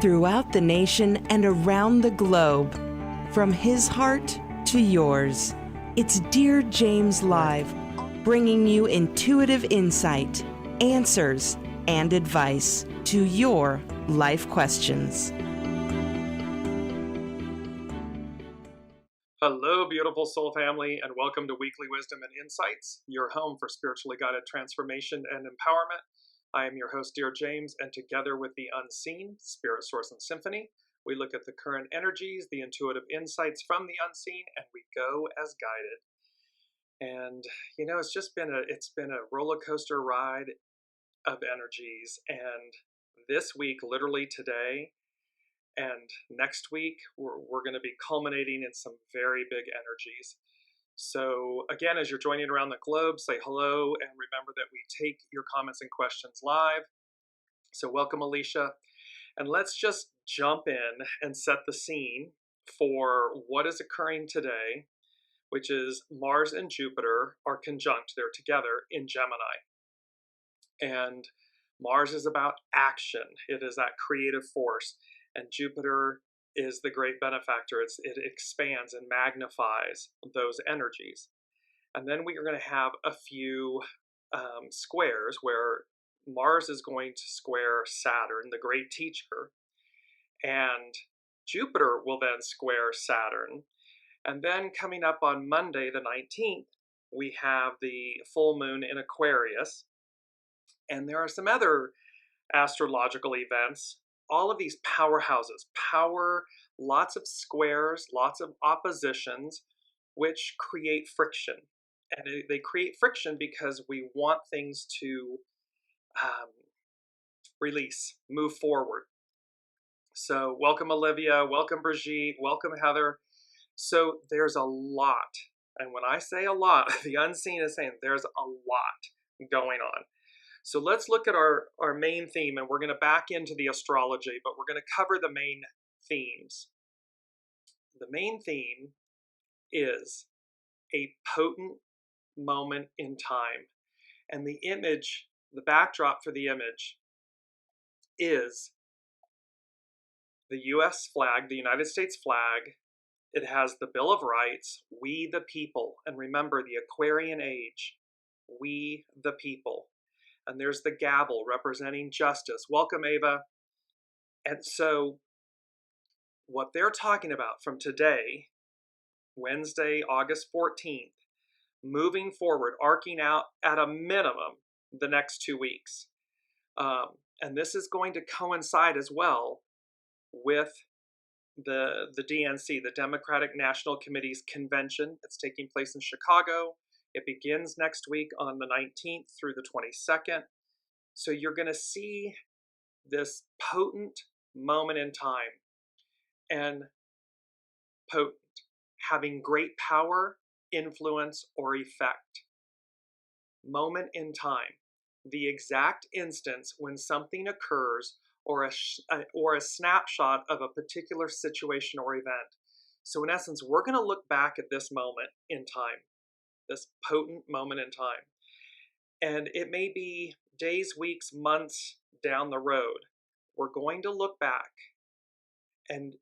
throughout the nation and around the globe. From his heart to yours, it's Dear James Live, bringing you intuitive insight, answers, and advice to your life questions. Hello, beautiful soul family, and welcome to Weekly Wisdom and Insights, your home for spiritually guided transformation and empowerment. I am your host, Dearjames, and together with the unseen, Spirit, Source, and Symphony, we look at the current energies, the intuitive insights from the unseen, and we go as guided. And you know, it's been a roller coaster ride of energies, and this week, literally today, and next week, we're going to be culminating in some very big energies. So again, as you're joining around the globe, say hello, and remember that we take your comments and questions live. So welcome, Alicia. And let's just jump in and set the scene for what is occurring today, which is Mars and Jupiter are conjunct. They're together in Gemini. And Mars is about action. It is that creative force. And Jupiter is the great benefactor. It expands and magnifies those energies. And then we are going to have a few squares where Mars is going to square Saturn, the great teacher, and Jupiter will then square Saturn. And then coming up on Monday, the 19th, we have the full moon in Aquarius. And there are some other astrological events. All of these powerhouses, lots of squares, lots of oppositions, which create friction. And they create friction because we want things to release, move forward. So welcome, Olivia. Welcome, Brigitte. Welcome, Heather. So there's a lot. And when I say a lot, the unseen is saying there's a lot going on. So let's look at our main theme, and we're going to back into the astrology, but we're going to cover the main themes. The main theme is a potent moment in time. And the image, the backdrop for the image is the U.S. flag, the United States flag. It has the Bill of Rights, we the people. And remember, the Aquarian age, we the people. And there's the gavel representing justice. Welcome, Ava. And so what they're talking about from today, Wednesday, August 14th, moving forward, arcing out at a minimum the next 2 weeks. And this is going to coincide as well with the DNC, the Democratic National Committee's convention. It's taking place in Chicago. It begins next week on the 19th through the 22nd. So you're going to see this potent moment in time, and potent, having great power, influence, or effect. Moment in time, the exact instance when something occurs, or a snapshot of a particular situation or event. So in essence, we're going to look back at this moment in time. This potent moment in time. And it may be days, weeks, months down the road. We're going to look back and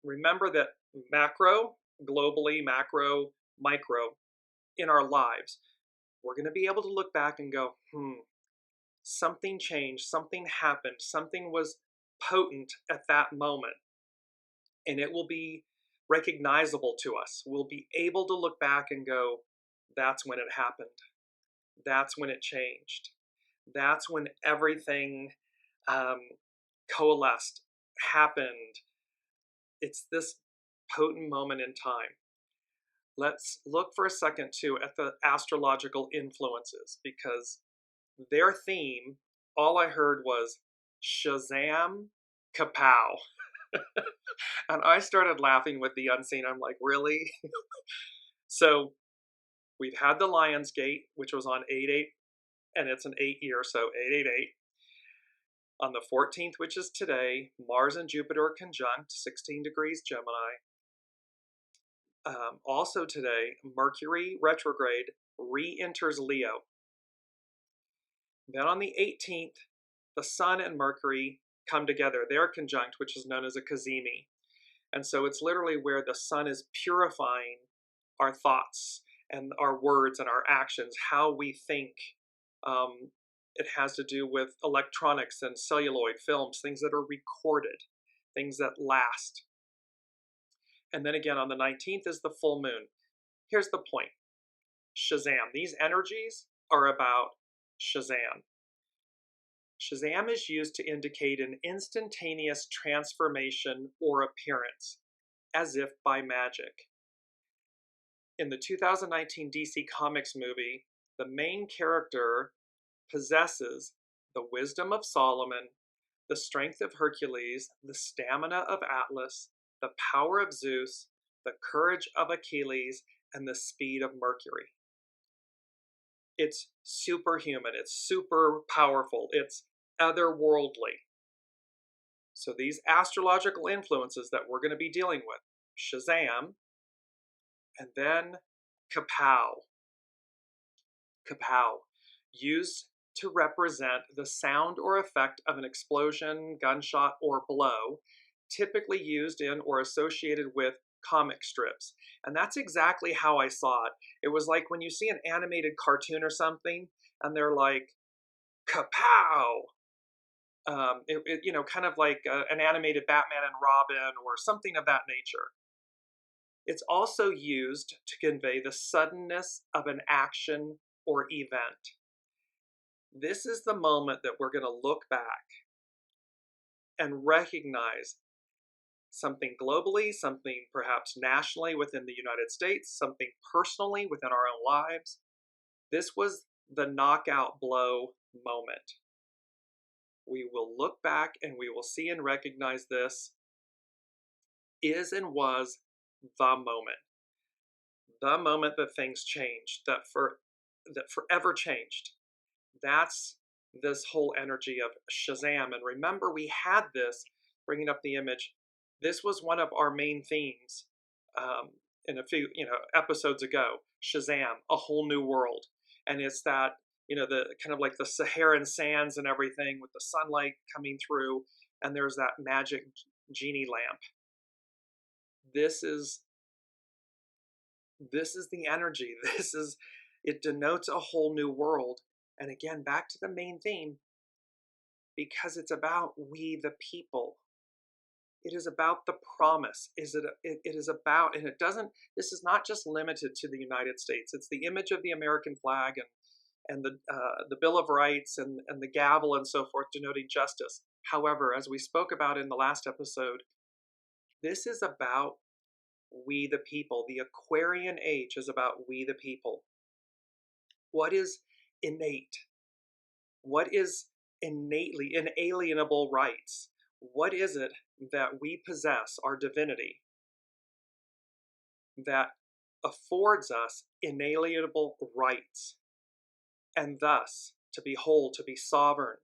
remember that macro, globally, macro, micro, in our lives, we're going to be able to look back and go, something changed, something happened, something was potent at that moment. And it will be recognizable to us. We'll be able to look back and go, that's when it happened. That's when it changed. That's when everything coalesced, happened. It's this potent moment in time. Let's look for a second too at the astrological influences, because their theme, all I heard was SHAZAM, KA-POW. And I started laughing with the unseen. I'm like, really? So we've had the Lion's Gate, which was on 8/8, and it's an 8-year, so 888. On the 14th, which is today, Mars and Jupiter are conjunct, 16 degrees Gemini. Also today, Mercury retrograde re-enters Leo. Then on the 18th, the Sun and Mercury come together. They're conjunct, which is known as a CAZIMI. And so it's literally where the sun is purifying our thoughts and our words and our actions, how we think. It has to do with electronics and celluloid films, things that are recorded, things that last. And then again, on the 19th is the full moon. Here's the point. SHAZAM. These energies are about SHAZAM. SHAZAM is used to indicate an instantaneous transformation or appearance, as if by magic. In the 2019 DC Comics movie, the main character possesses the wisdom of Solomon, the strength of Hercules, the stamina of Atlas, the power of Zeus, the courage of Achilles, and the speed of Mercury. It's superhuman, it's super powerful, it's otherworldly. So these astrological influences that we're going to be dealing with, SHAZAM, and then KA-POW. KA-POW, used to represent the sound or effect of an explosion, gunshot, or blow, typically used in or associated with comic strips. And that's exactly how I saw it. It was like when you see an animated cartoon or something, and they're like, KA-POW! Kind of like an animated Batman and Robin or something of that nature. It's also used to convey the suddenness of an action or event. This is the moment that we're going to look back and recognize something globally, something perhaps nationally within the United States, something personally within our own lives. This was the knockout blow moment. We will look back and we will see and recognize this is and was the moment that things changed, that forever changed. That's this whole energy of SHAZAM. And remember, we had this, bringing up the image, this was one of our main themes in a few episodes ago, SHAZAM, a whole new world. And it's that, the kind of like the Saharan sands and everything with the sunlight coming through, and there's that magic genie lamp. This is the energy. It denotes a whole new world. And again, back to the main theme, because it's about we the people. It is about the promise. It is about, and this is not just limited to the United States. It's the image of the American flag and the Bill of Rights and the gavel and so forth, denoting justice. However, as we spoke about in the last episode, this is about we the people. The Aquarian age is about we the people. What is innate? What is innately inalienable rights? What is it that we possess, our divinity, that affords us inalienable rights, and thus to be whole, to be sovereign,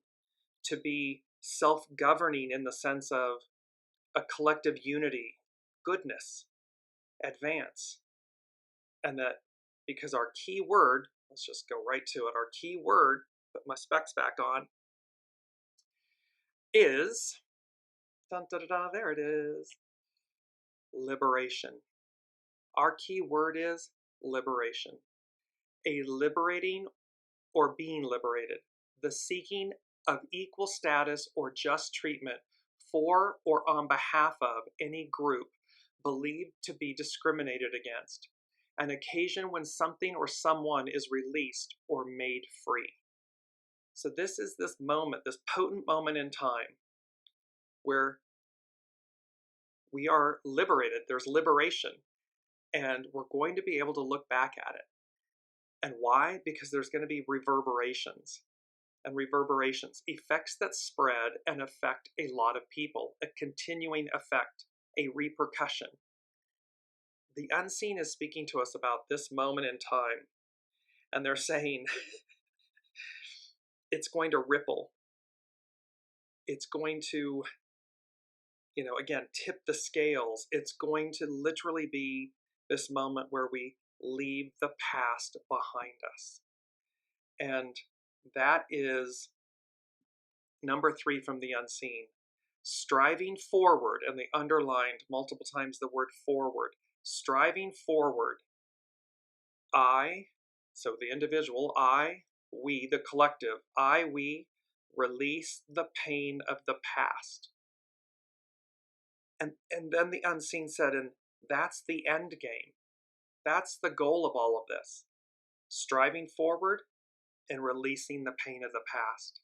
to be self-governing in the sense of a collective unity, goodness, advance. And that because our key word, let's just go right to it, our key word, put my specs back on, is, there it is, liberation. Our key word is liberation. A liberating or being liberated, the seeking of equal status or just treatment for or on behalf of any group believed to be discriminated against, an occasion when something or someone is released or made free. So this is this moment, this potent moment in time where we are liberated. There's liberation, and we're going to be able to look back at it. And why? Because there's going to be reverberations. And reverberations, effects that spread and affect a lot of people, a continuing effect, a repercussion. The unseen is speaking to us about this moment in time, and they're saying it's going to ripple. It's going to, again, tip the scales. It's going to literally be this moment where we leave the past behind us. And that is number 3 from the unseen. striving forward, and they underlined multiple times the word forward, striving forward. I, so the individual, we, the collective, we release the pain of the past. And then the unseen said, and that's the end game. That's the goal of all of this. Striving forward and releasing the pain of the past.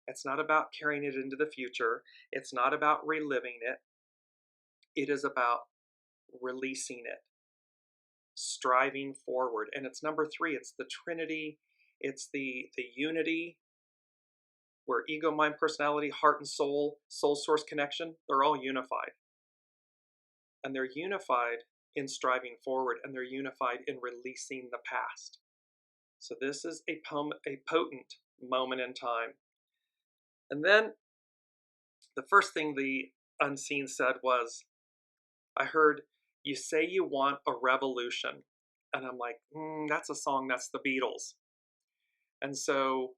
It's not about carrying it into the future. It's not about reliving it. It is about releasing it. Striving forward. And it's number 3. It's the Trinity. It's the unity where ego, mind, personality, heart and soul, soul source connection, they're all unified. And they're unified in striving forward, and they're unified in releasing the past. So this is a potent moment in time. And then the first thing the unseen said was, I heard, you say you want a revolution. And I'm like, that's a song, that's the Beatles. And so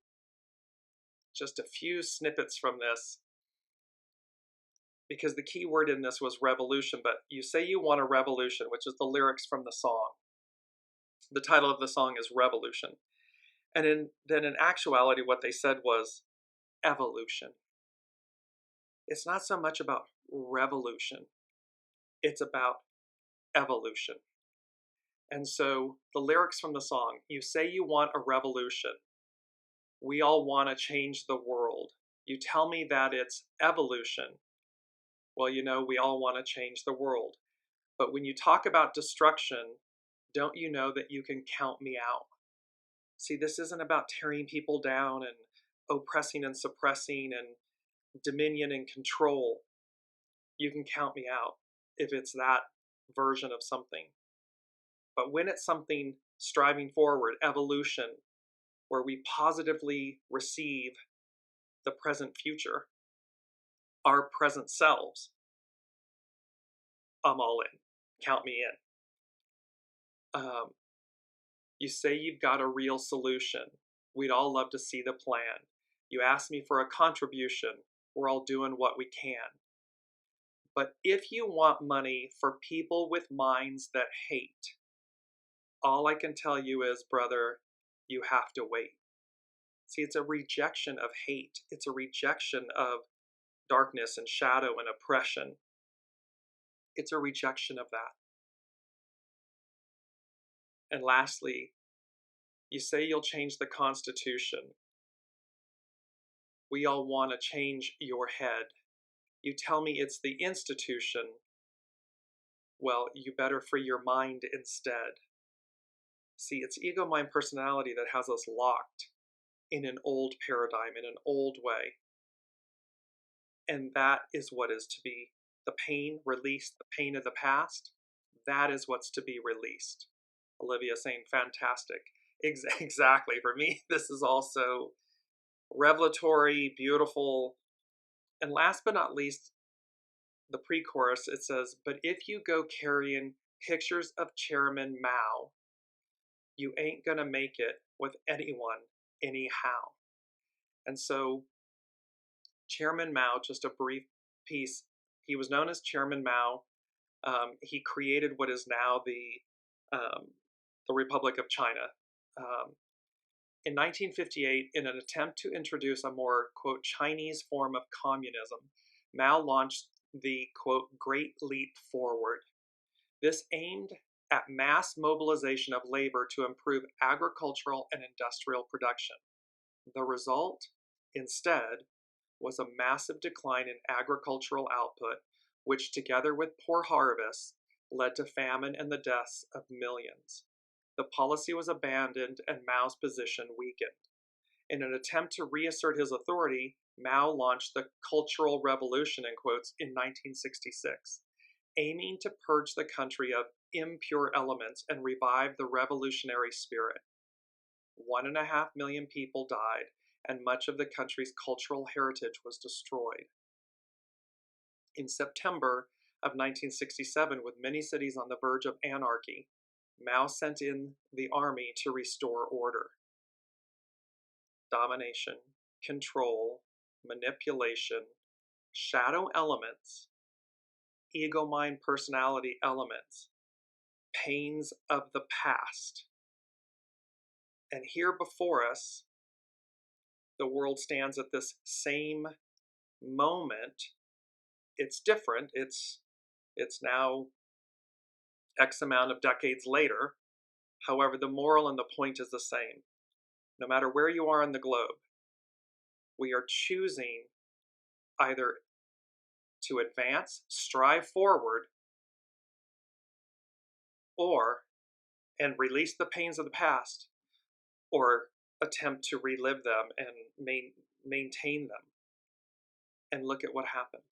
just a few snippets from this, because the key word in this was revolution, but you say you want a revolution, which is the lyrics from the song. The title of the song is Revolution. And then in actuality, what they said was evolution. It's not so much about revolution. It's about evolution. And so the lyrics from the song, you say you want a revolution. We all want to change the world. You tell me that it's evolution. Well, we all want to change the world. But when you talk about destruction, don't you know that you can count me out? See, this isn't about tearing people down and oppressing and suppressing and dominion and control. You can count me out if it's that version of something. But when it's something striving forward, evolution, where we positively receive the present future, our present selves, I'm all in. Count me in. You say you've got a real solution. We'd all love to see the plan. You ask me for a contribution. We're all doing what we can. But if you want money for people with minds that hate, all I can tell you is, brother, you have to wait. See, it's a rejection of hate. It's a rejection of darkness and shadow and oppression. It's a rejection of that. And lastly, you say you'll change the Constitution. We all want to change your head. You tell me it's the institution. Well, you better free your mind instead. See, it's ego, mind, personality that has us locked in an old paradigm, in an old way. And that is what is to be the pain released, the pain of the past. That is what's to be released. Olivia saying, fantastic. Exactly. For me, this is also revelatory, beautiful. And last but not least, the pre-chorus, it says, but if you go carrying pictures of Chairman Mao, you ain't gonna make it with anyone anyhow. And so Chairman Mao, just a brief piece, he was known as Chairman Mao. He created what is now the Republic of China. In 1958, in an attempt to introduce a more, quote, Chinese form of communism, Mao launched the, quote, Great Leap Forward. This aimed at mass mobilization of labor to improve agricultural and industrial production. The result, instead, was a massive decline in agricultural output, which together with poor harvests, led to famine and the deaths of millions. The policy was abandoned and Mao's position weakened. In an attempt to reassert his authority, Mao launched the Cultural Revolution, in quotes, in 1966, aiming to purge the country of impure elements and revive the revolutionary spirit. 1.5 million people died, and much of the country's cultural heritage was destroyed. In September of 1967, with many cities on the verge of anarchy, Mao sent in the army to restore order. Domination, control, manipulation, shadow elements, ego, mind, personality elements, pains of the past. And here before us, the world stands at this same moment. It's different. It's now X amount of decades later. However, the moral and the point is the same. No matter where you are in the globe, we are choosing either to advance, strive forward, and release the pains of the past, or attempt to relive them and maintain them. And look at what happened.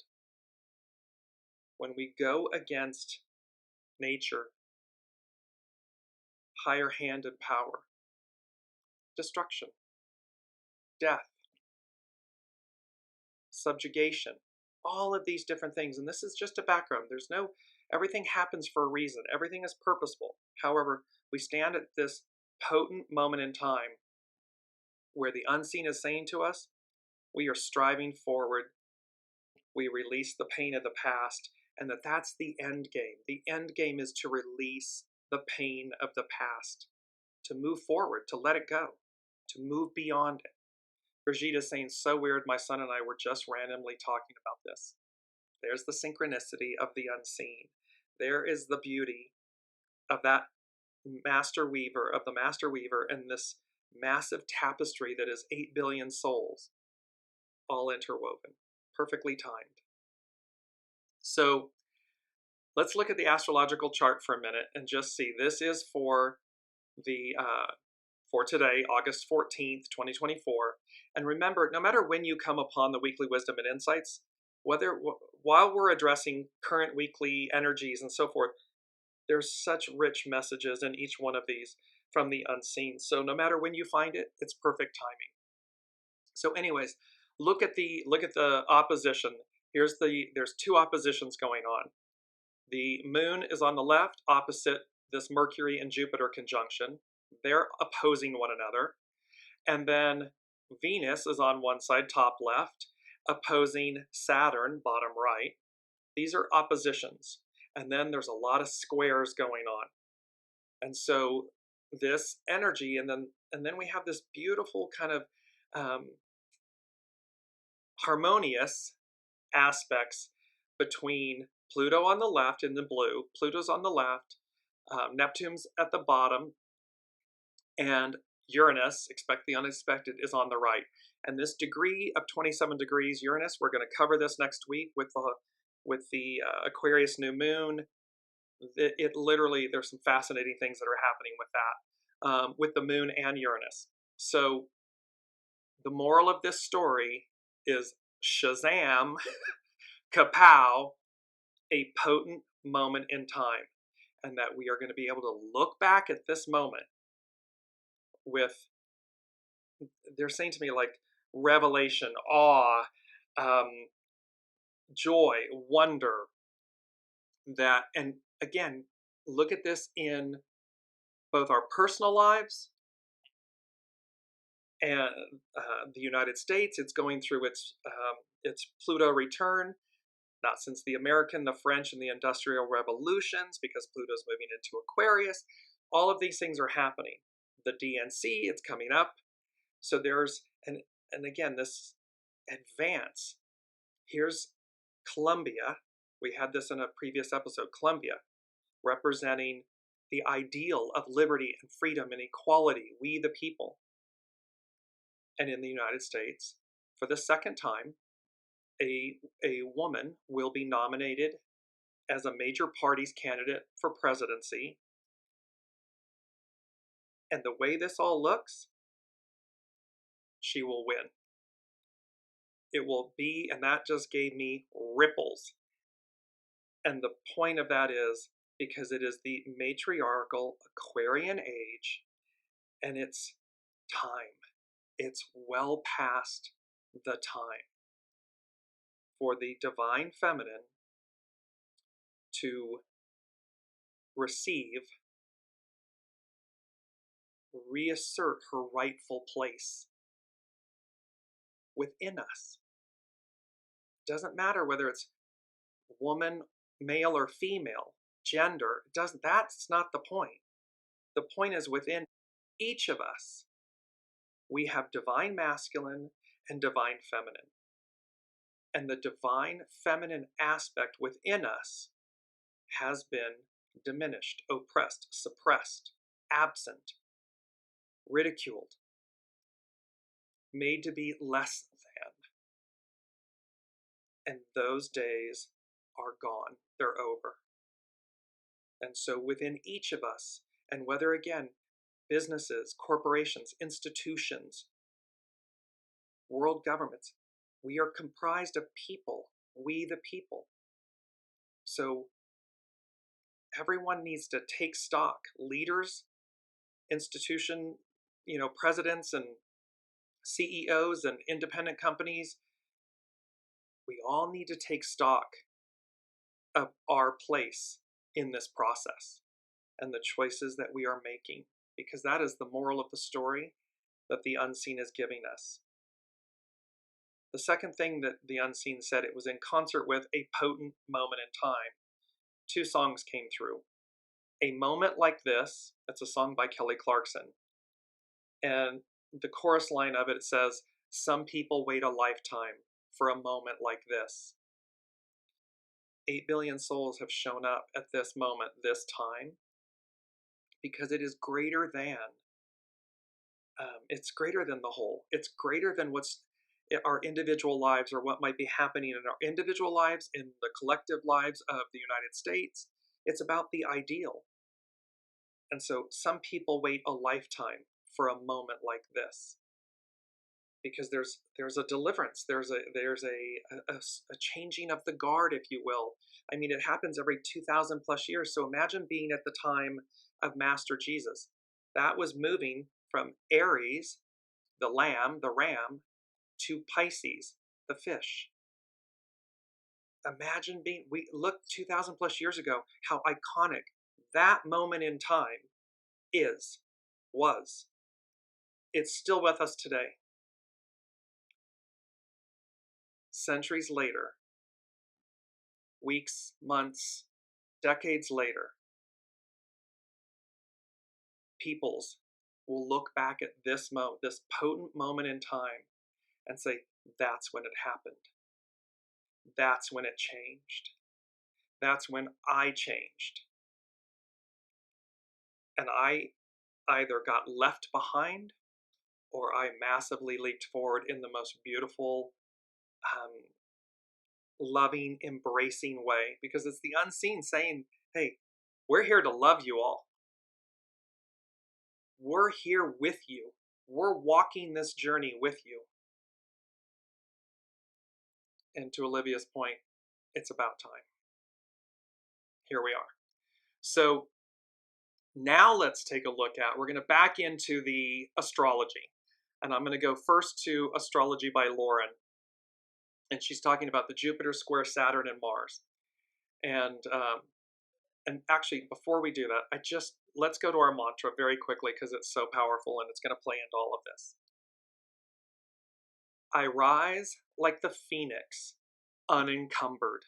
When we go against nature, higher hand and power, destruction, death, subjugation, all of these different things. And this is just a background. Everything happens for a reason. Everything is purposeful. However, we stand at this potent moment in time where the unseen is saying to us, we are striving forward. We release the pain of the past, and that's the end game. The end game is to release the pain of the past, to move forward, to let it go, to move beyond it. Brigitte is saying, so weird, my son and I were just randomly talking about this. There's the synchronicity of the unseen. There is the beauty of that master weaver, and this massive tapestry that is 8 billion souls, all interwoven, perfectly timed. So let's look at the astrological chart for a minute and just see. This is for today, August 14th, 2024. And remember, no matter when you come upon the weekly wisdom and insights, while we're addressing current weekly energies and so forth, there's such rich messages in each one of these from the unseen. So no matter when you find it, it's perfect timing. So anyways, look at the opposition. There's two oppositions going on. The moon is on the left, opposite this Mercury and Jupiter conjunction. They're opposing one another. And then Venus is on one side, top left, opposing Saturn, bottom right. These are oppositions. And then there's a lot of squares going on. And so this energy, and then we have this beautiful kind of harmonious aspects between Pluto on the left in the blue, Pluto's on the left, Neptune's at the bottom, and Uranus, expect the unexpected, is on the right. And this degree of 27 degrees Uranus, we're going to cover this next week with the Aquarius new moon. It literally, there's some fascinating things that are happening with that, with the moon and Uranus. So the moral of this story is SHAZAM, KA-POW, a potent moment in time. And that we are going to be able to look back at this moment with, they're saying to me, like, revelation, awe, joy, wonder, and again, look at this in both our personal lives and the United States. It's going through its Pluto return, not since the American, the French, and the Industrial Revolutions, because Pluto's moving into Aquarius. All of these things are happening. The DNC, it's coming up. So there's, and again, this advance. Here's Columbia. We had this in a previous episode. Columbia, representing the ideal of liberty and freedom and equality, we the people. And in the United States, for the second time, a woman will be nominated as a major party's candidate for presidency. And the way this all looks, she will win. It will be, and that just gave me ripples. And the point of that is because it is the matriarchal Aquarian age, and it's time. It's well past the time for the divine feminine to receive, reassert her rightful place within us. Doesn't matter whether it's woman, male or female, gender, that's not the point. The point is within each of us, we have divine masculine and divine feminine. And the divine feminine aspect within us has been diminished, oppressed, suppressed, absent, ridiculed, made to be less than. And those days are gone. They're over. And so within each of us, and whether again, businesses, corporations, institutions, world governments, we are comprised of people, we the people. So everyone needs to take stock. Leaders, institution, presidents and CEOs and independent companies, we all need to take stock of our place in this process and the choices that we are making, because that is the moral of the story that the unseen is giving us. The second thing that the unseen said, it was in concert with a potent moment in time. 2 songs came through. A Moment Like This, that's a song by Kelly Clarkson. And the chorus line of it says, some people wait a lifetime for a moment like this. 8 billion souls have shown up at this moment, this time, because it is greater than, it's greater than the whole. It's greater than what's our individual lives or what might be happening in our individual lives, in the collective lives of the United States. It's about the ideal. And so some people wait a lifetime for a moment like this, because there's a deliverance, there's a changing of the guard, if you will. I mean, it happens every 2,000 plus years. So imagine being at the time of Master Jesus. That was moving from Aries, the lamb, the ram, to Pisces, the fish. Imagine we looked 2,000 plus years ago, how iconic that moment in time was. It's still with us today. Centuries later, weeks, months, decades later, peoples will look back at this moment, this potent moment in time, and say, that's when it happened. That's when it changed. That's when I changed. And I either got left behind or I massively leaped forward in the most beautiful, loving, embracing way, because it's the unseen saying, hey, we're here to love you all. We're here with you. We're walking this journey with you. And to Olivia's point, it's about time. Here we are. So now let's take a look at, we're going to back into the astrology. And I'm going to go first to Astrology by Lauren. And she's talking about the Jupiter square Saturn and Mars. And actually, before we do that, let's go to our mantra very quickly, because it's so powerful and it's going to play into all of this. I rise like the phoenix, unencumbered.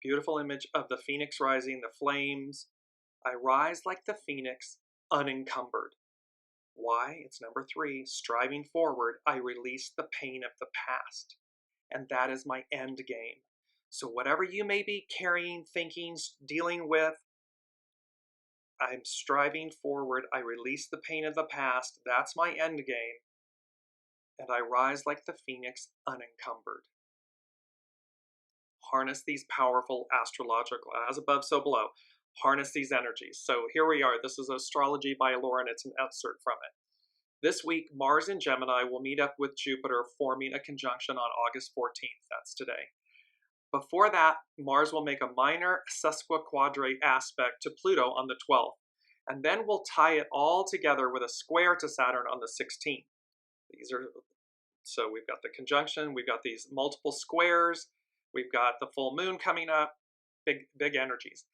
Beautiful image of the phoenix rising, the flames. I rise like the phoenix, unencumbered. Why? It's number 3, striving forward. I release the pain of the past. And that is my end game. So whatever you may be carrying, thinking, dealing with, I'm striving forward. I release the pain of the past. That's my end game. And I rise like the phoenix, unencumbered. Harness these powerful astrological, as above, so below. Harness these energies. So here we are. This is Astrology by Lauren. It's an excerpt from it. This week, Mars in Gemini will meet up with Jupiter, forming a conjunction on August 14th. That's today. Before that, Mars will make a minor sesquiquadrate aspect to Pluto on the 12th. And then we'll tie it all together with a square to Saturn on the 16th. So we've got the conjunction, we've got these multiple squares, we've got the full moon coming up, big energies.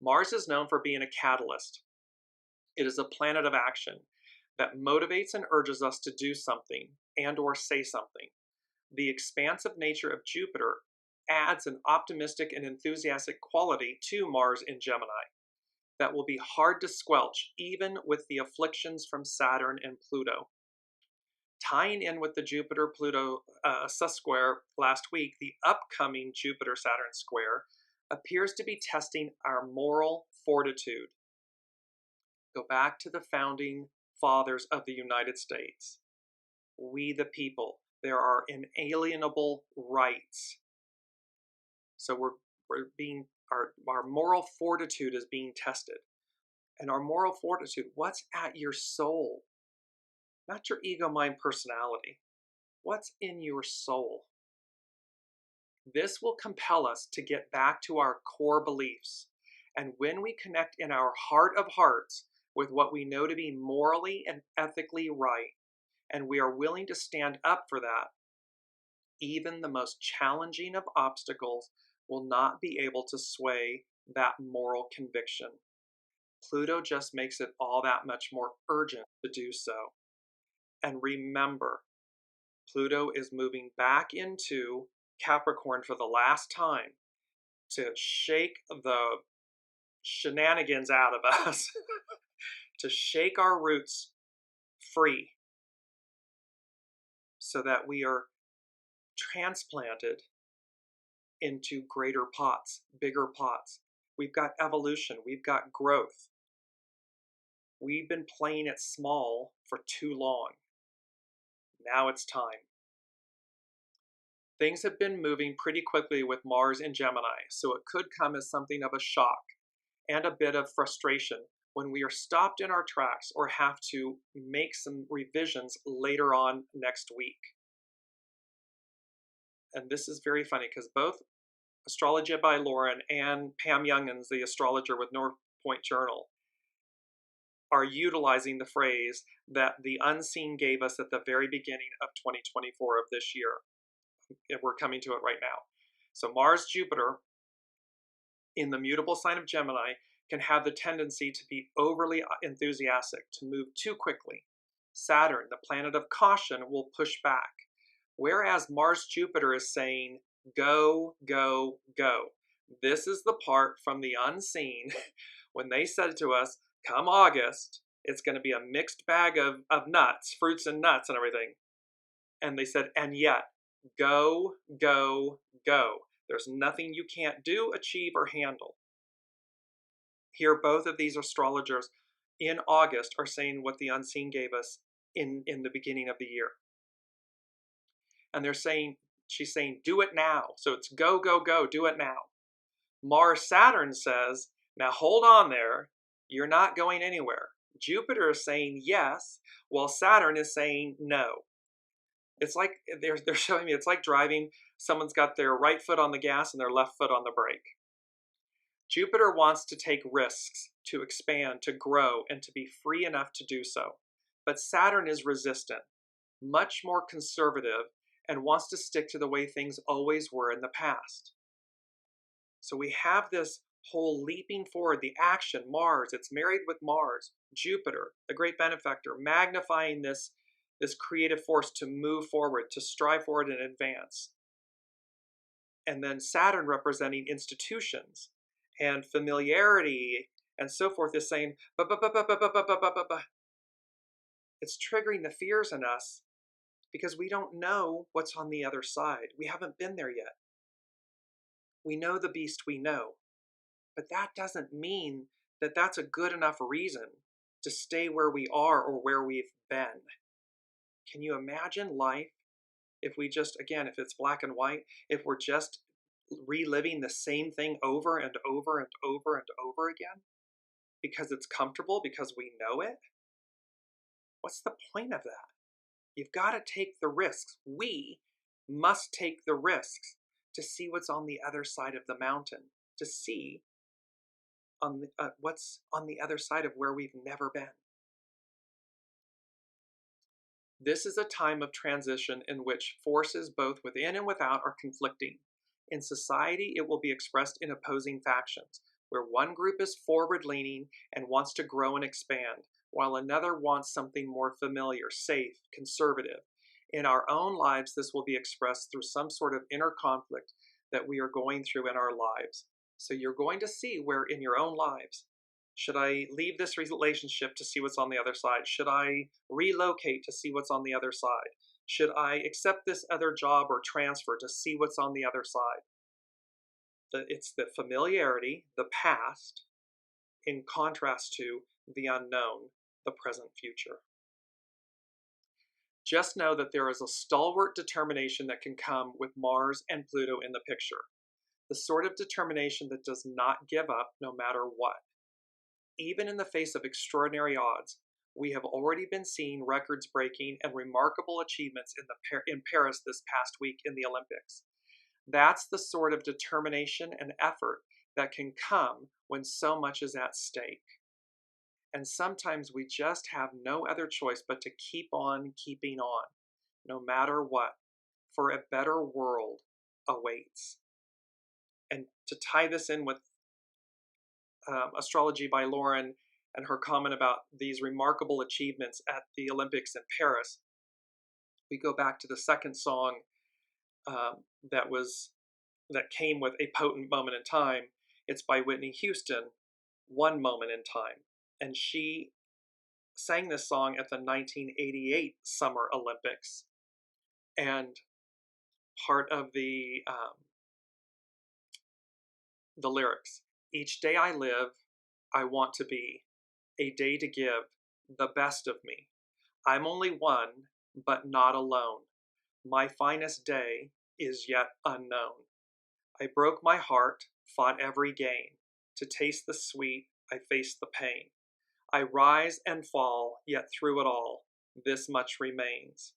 Mars is known for being a catalyst. It is a planet of action that motivates and urges us to do something and or say something. The expansive nature of Jupiter adds an optimistic and enthusiastic quality to Mars in Gemini that will be hard to squelch even with the afflictions from Saturn and Pluto. Tying in with the Jupiter-Pluto square last week, the upcoming Jupiter-Saturn square appears to be testing our moral fortitude. Go back to the founding fathers of the United States. We the people, there are inalienable rights. So we're being, our moral fortitude is being tested. And our moral fortitude, what's at your soul? Not your ego, mind, personality. What's in your soul? This will compel us to get back to our core beliefs. And when we connect in our heart of hearts with what we know to be morally and ethically right, and we are willing to stand up for that, even the most challenging of obstacles will not be able to sway that moral conviction. Pluto just makes it all that much more urgent to do so. And remember, Pluto is moving back into Capricorn for the last time to shake the shenanigans out of us, to shake our roots free so that we are transplanted into greater pots, bigger pots. We've got evolution, we've got growth. We've been playing it small for too long. Now it's time. Things have been moving pretty quickly with Mars in Gemini, so it could come as something of a shock and a bit of frustration when we are stopped in our tracks or have to make some revisions later on next week. And this is very funny because both Astrology by Lauren and Pam Youngins, the astrologer with North Point Journal, are utilizing the phrase that the unseen gave us at the very beginning of 2024 of this year. And we're coming to it right now. So Mars, Jupiter, in the mutable sign of Gemini, can have the tendency to be overly enthusiastic, to move too quickly. Saturn, the planet of caution, will push back. Whereas Mars, Jupiter is saying, go, go, go. This is the part from the unseen when they said to us, come August, it's going to be a mixed bag of nuts, fruits and nuts and everything. And they said, and yet, go, go, go. There's nothing you can't do, achieve, or handle. Here, both of these astrologers in August are saying what the unseen gave us in the beginning of the year. And they're saying, she's saying, do it now. So it's go, go, go, do it now. Mars, Saturn says, now hold on there. You're not going anywhere. Jupiter is saying yes, while Saturn is saying no. It's like they're showing me, it's like driving, someone's got their right foot on the gas and their left foot on the brake. Jupiter wants to take risks, to expand, to grow, and to be free enough to do so. But Saturn is resistant, much more conservative, and wants to stick to the way things always were in the past. So we have this whole leaping forward, the action, Mars, it's married with Mars, Jupiter, the great benefactor, magnifying this creative force to move forward, to strive forward and advance. And then Saturn representing institutions and familiarity and so forth is saying, it's triggering the fears in us because we don't know what's on the other side. We haven't been there yet. We know the beast we know, but that doesn't mean that that's a good enough reason to stay where we are or where we've been. Can you imagine life if we just, again, if it's black and white, if we're just reliving the same thing over and over and over and over again because it's comfortable, because we know it? What's the point of that? You've got to take the risks. We must take the risks to see what's on the other side of the mountain, to see what's on the other side of where we've never been. This is a time of transition in which forces both within and without are conflicting. In society, it will be expressed in opposing factions, where one group is forward-leaning and wants to grow and expand, while another wants something more familiar, safe, conservative. In our own lives, this will be expressed through some sort of inner conflict that we are going through in our lives. So you're going to see where in your own lives, should I leave this relationship to see what's on the other side? Should I relocate to see what's on the other side? Should I accept this other job or transfer to see what's on the other side? It's the familiarity, the past, in contrast to the unknown, the present future. Just know that there is a stalwart determination that can come with Mars and Pluto in the picture. The sort of determination that does not give up no matter what. Even in the face of extraordinary odds, we have already been seeing records-breaking and remarkable achievements in Paris this past week in the Olympics. That's the sort of determination and effort that can come when so much is at stake. And sometimes we just have no other choice but to keep on keeping on, no matter what, for a better world awaits. And to tie this in with Astrology by Lauren and her comment about these remarkable achievements at the Olympics in Paris, we go back to the second song that came with A Potent Moment in Time. It's by Whitney Houston, One Moment in Time. And she sang this song at the 1988 Summer Olympics. And part of the lyrics, each day I live, I want to be a day to give the best of me. I'm only one, but not alone. My finest day is yet unknown. I broke my heart, fought every gain. To taste the sweet, I face the pain. I rise and fall, yet through it all, this much remains.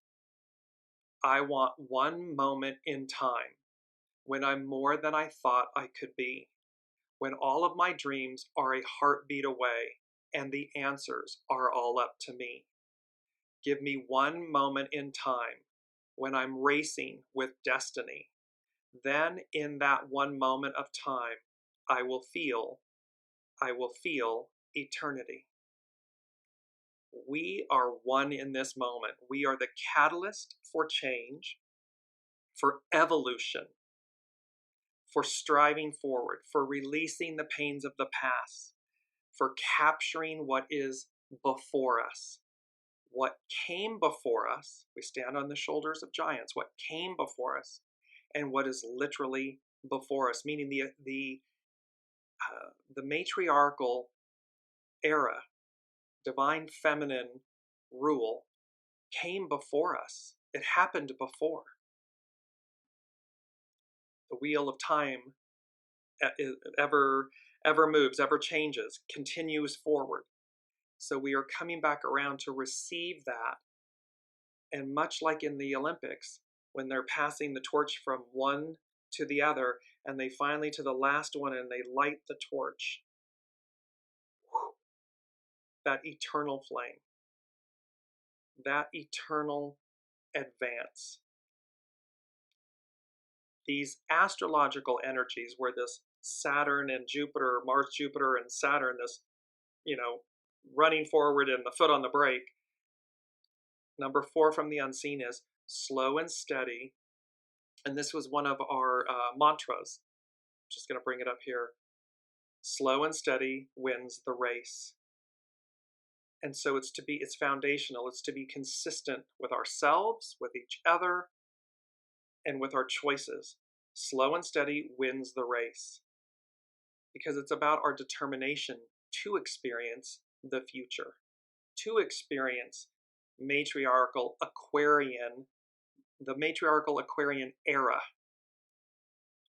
I want one moment in time, when I'm more than I thought I could be, when all of my dreams are a heartbeat away, and the answers are all up to me. Give me one moment in time, when I'm racing with destiny. Then in that one moment of time, I will feel eternity. We are one in this moment. We are the catalyst for change, for evolution, for striving forward, for releasing the pains of the past, for capturing what is before us. What came before us, we stand on the shoulders of giants, what came before us, and what is literally before us, meaning the matriarchal era, divine feminine rule came before us. It happened before. The wheel of time ever moves, ever changes, continues forward. So we are coming back around to receive that. And much like in the Olympics, when they're passing the torch from one to the other, and they finally to the last one, and they light the torch. That eternal flame, that eternal advance. These astrological energies where this Saturn and Jupiter, Mars, Jupiter, and Saturn, this, running forward and the foot on the brake. Number 4 from the unseen is slow and steady. And this was one of our mantras. I'm just going to bring it up here. Slow and steady wins the race. And so it's foundational. It's to be consistent with ourselves, with each other, and with our choices. Slow and steady wins the race. Because it's about our determination to experience the future, to experience matriarchal Aquarian, the matriarchal Aquarian era,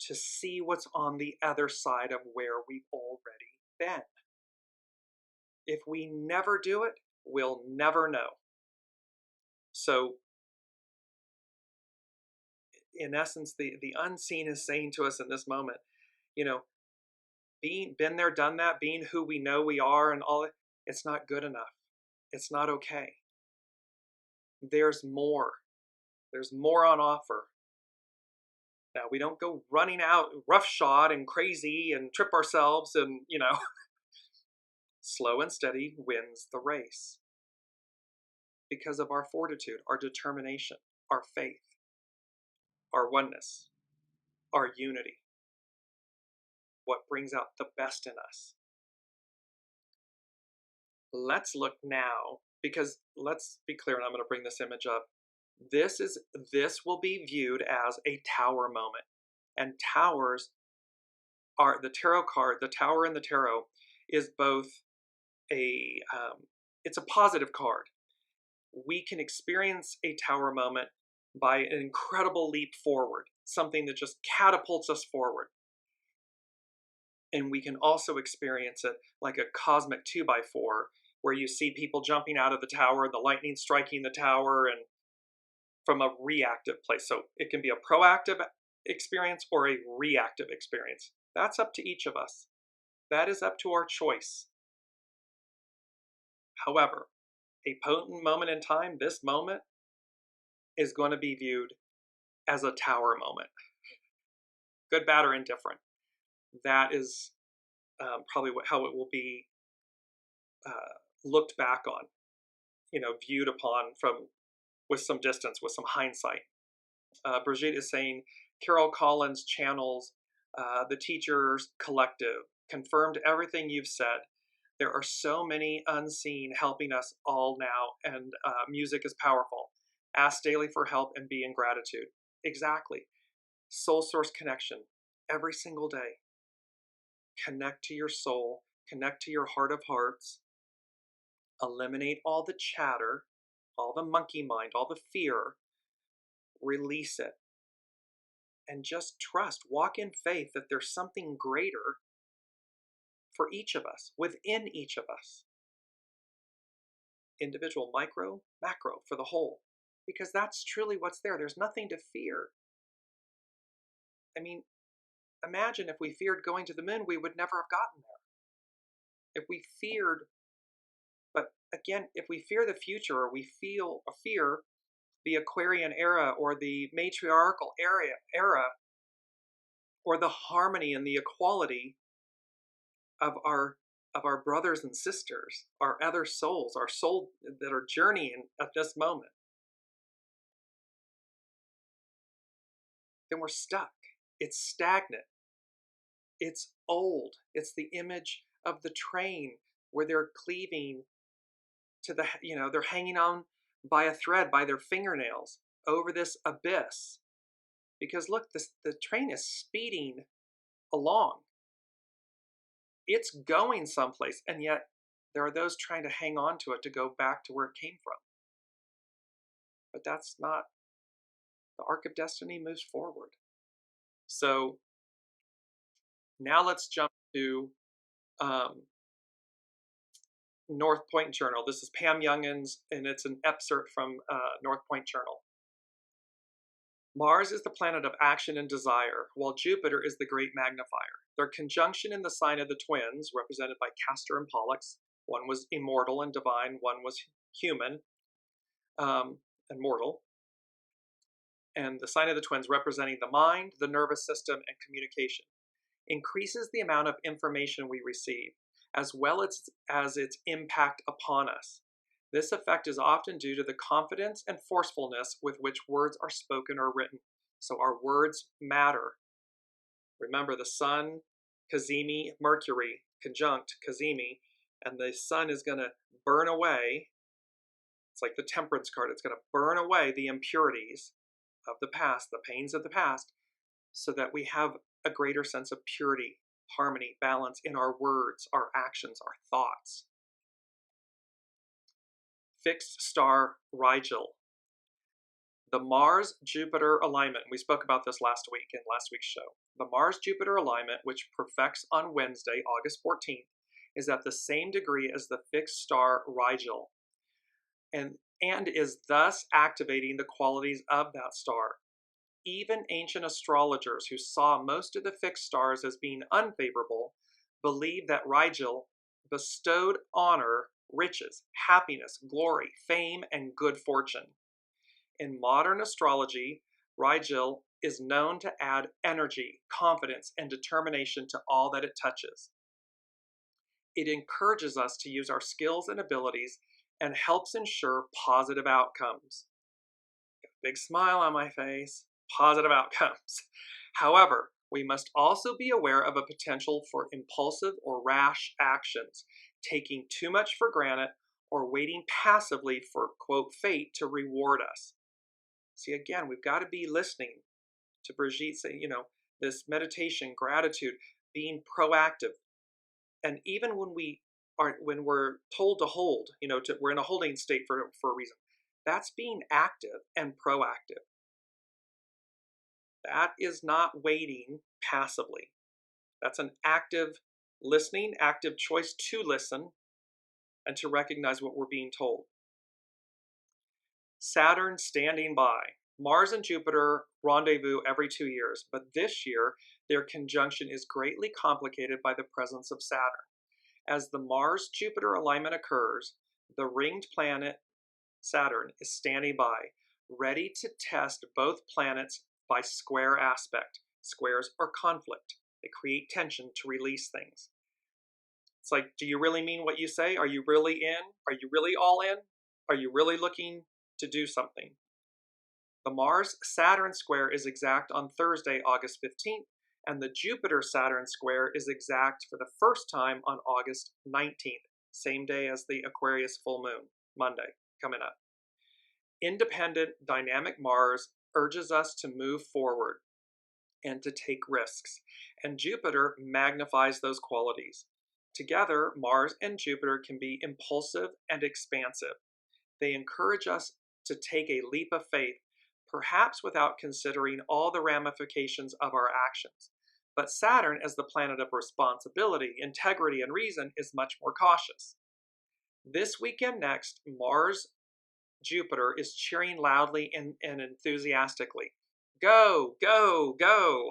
to see what's on the other side of where we've already been. If we never do it, we'll never know. So, in essence, the unseen is saying to us in this moment, been there, done that, being who we know we are and all, it's not good enough. It's not okay. There's more. There's more on offer. Now, we don't go running out roughshod and crazy and trip ourselves and, slow and steady wins the race because of our fortitude, our determination. our faith, our oneness, our unity, what brings out the best in us. Let's look now, because let's be clear, and I'm going to bring this image up. This will be viewed as a tower moment. And towers are the tarot card. The tower in the tarot is both it's a positive card. We can experience a tower moment by an incredible leap forward, something that just catapults us forward. And we can also experience it like a cosmic 2x4, where you see people jumping out of the tower, the lightning striking the tower, and from a reactive place. So it can be a proactive experience or a reactive experience. That's up to each of us. That is up to our choice. However, a potent moment in time, this moment, is going to be viewed as a tower moment. Good, bad, or indifferent. That is probably how it will be looked back on, viewed upon with some distance, with some hindsight. Brigitte is saying, Carol Collins channels the Teachers Collective, confirmed everything you've said. There are so many unseen helping us all now, and music is powerful. Ask daily for help and be in gratitude. Exactly. Soul source connection every single day. Connect to your soul, connect to your heart of hearts, eliminate all the chatter, all the monkey mind, all the fear, release it, and just trust, walk in faith that there's something greater for each of us, within each of us. Individual, micro, macro, for the whole, because that's truly what's there. There's nothing to fear. I mean, imagine if we feared going to the moon, we would never have gotten there. If we feared, but again, if we fear the future, or we feel a fear the Aquarian era or the matriarchal era, or the harmony and the equality of our brothers and sisters, our other souls, our soul that are journeying at this moment, then we're stuck. It's stagnant. It's old. It's the image of the train where they're cleaving to the, they're hanging on by a thread, by their fingernails, over this abyss. Because look, the train is speeding along. It's going someplace, and yet there are those trying to hang on to it to go back to where it came from. But that's not, the arc of destiny moves forward. So now let's jump to North Point Journal. This is Pam Youngin's, and it's an excerpt from North Point Journal. Mars is the planet of action and desire, while Jupiter is the great magnifier. Their conjunction in the sign of the twins, represented by Castor and Pollux, one was immortal and divine, one was human and mortal, and the sign of the twins representing the mind, the nervous system, and communication, increases the amount of information we receive, as well as its impact upon us. This effect is often due to the confidence and forcefulness with which words are spoken or written. So our words matter. Remember, the sun, CAZIMI, Mercury, conjunct CAZIMI, and the sun is going to burn away. It's like the temperance card. It's going to burn away the impurities of the past, the pains of the past, so that we have a greater sense of purity, harmony, balance in our words, our actions, our thoughts. Fixed star RIGEL. The Mars-Jupiter alignment, we spoke about this last week in last week's show. The Mars-Jupiter alignment, which perfects on Wednesday, August 14th, is at the same degree as the fixed star RIGEL, and is thus activating the qualities of that star. Even ancient astrologers who saw most of the fixed stars as being unfavorable believed that RIGEL bestowed honor, riches, happiness, glory, fame, and good fortune. In modern astrology, RIGEL is known to add energy, confidence, and determination to all that it touches. It encourages us to use our skills and abilities and helps ensure positive outcomes. big smile on my face, positive outcomes. However, we must also be aware of a potential for impulsive or rash actions, taking too much for granted or waiting passively for, quote, fate to reward us. See, again, we've got to be listening to Brigitte say, this meditation, gratitude, being proactive. And even when we're told to hold, we're in a holding state for a reason. That's being active and proactive. That is not waiting passively. That's an active listening, active choice to listen and to recognize what we're being told. Saturn standing by. Mars and Jupiter rendezvous every 2 years, but this year their conjunction is greatly complicated by the presence of Saturn. As the Mars-Jupiter alignment occurs, the ringed planet Saturn is standing by, ready to test both planets by square aspect. Squares are conflict. They create tension to release things. It's like, do you really mean what you say? Are you really in? Are you really all in? Are you really looking to do something? The Mars-Saturn square is exact on Thursday, August 15th, and the Jupiter-Saturn square is exact for the first time on August 19th, same day as the Aquarius full moon, Monday, coming up. Independent, dynamic Mars urges us to move forward and to take risks, and Jupiter magnifies those qualities. Together, Mars and Jupiter can be impulsive and expansive. They encourage us to take a leap of faith, perhaps without considering all the ramifications of our actions. But Saturn, as the planet of responsibility, integrity, and reason, is much more cautious. This weekend next, Mars-Jupiter is cheering loudly and enthusiastically. Go, go, go!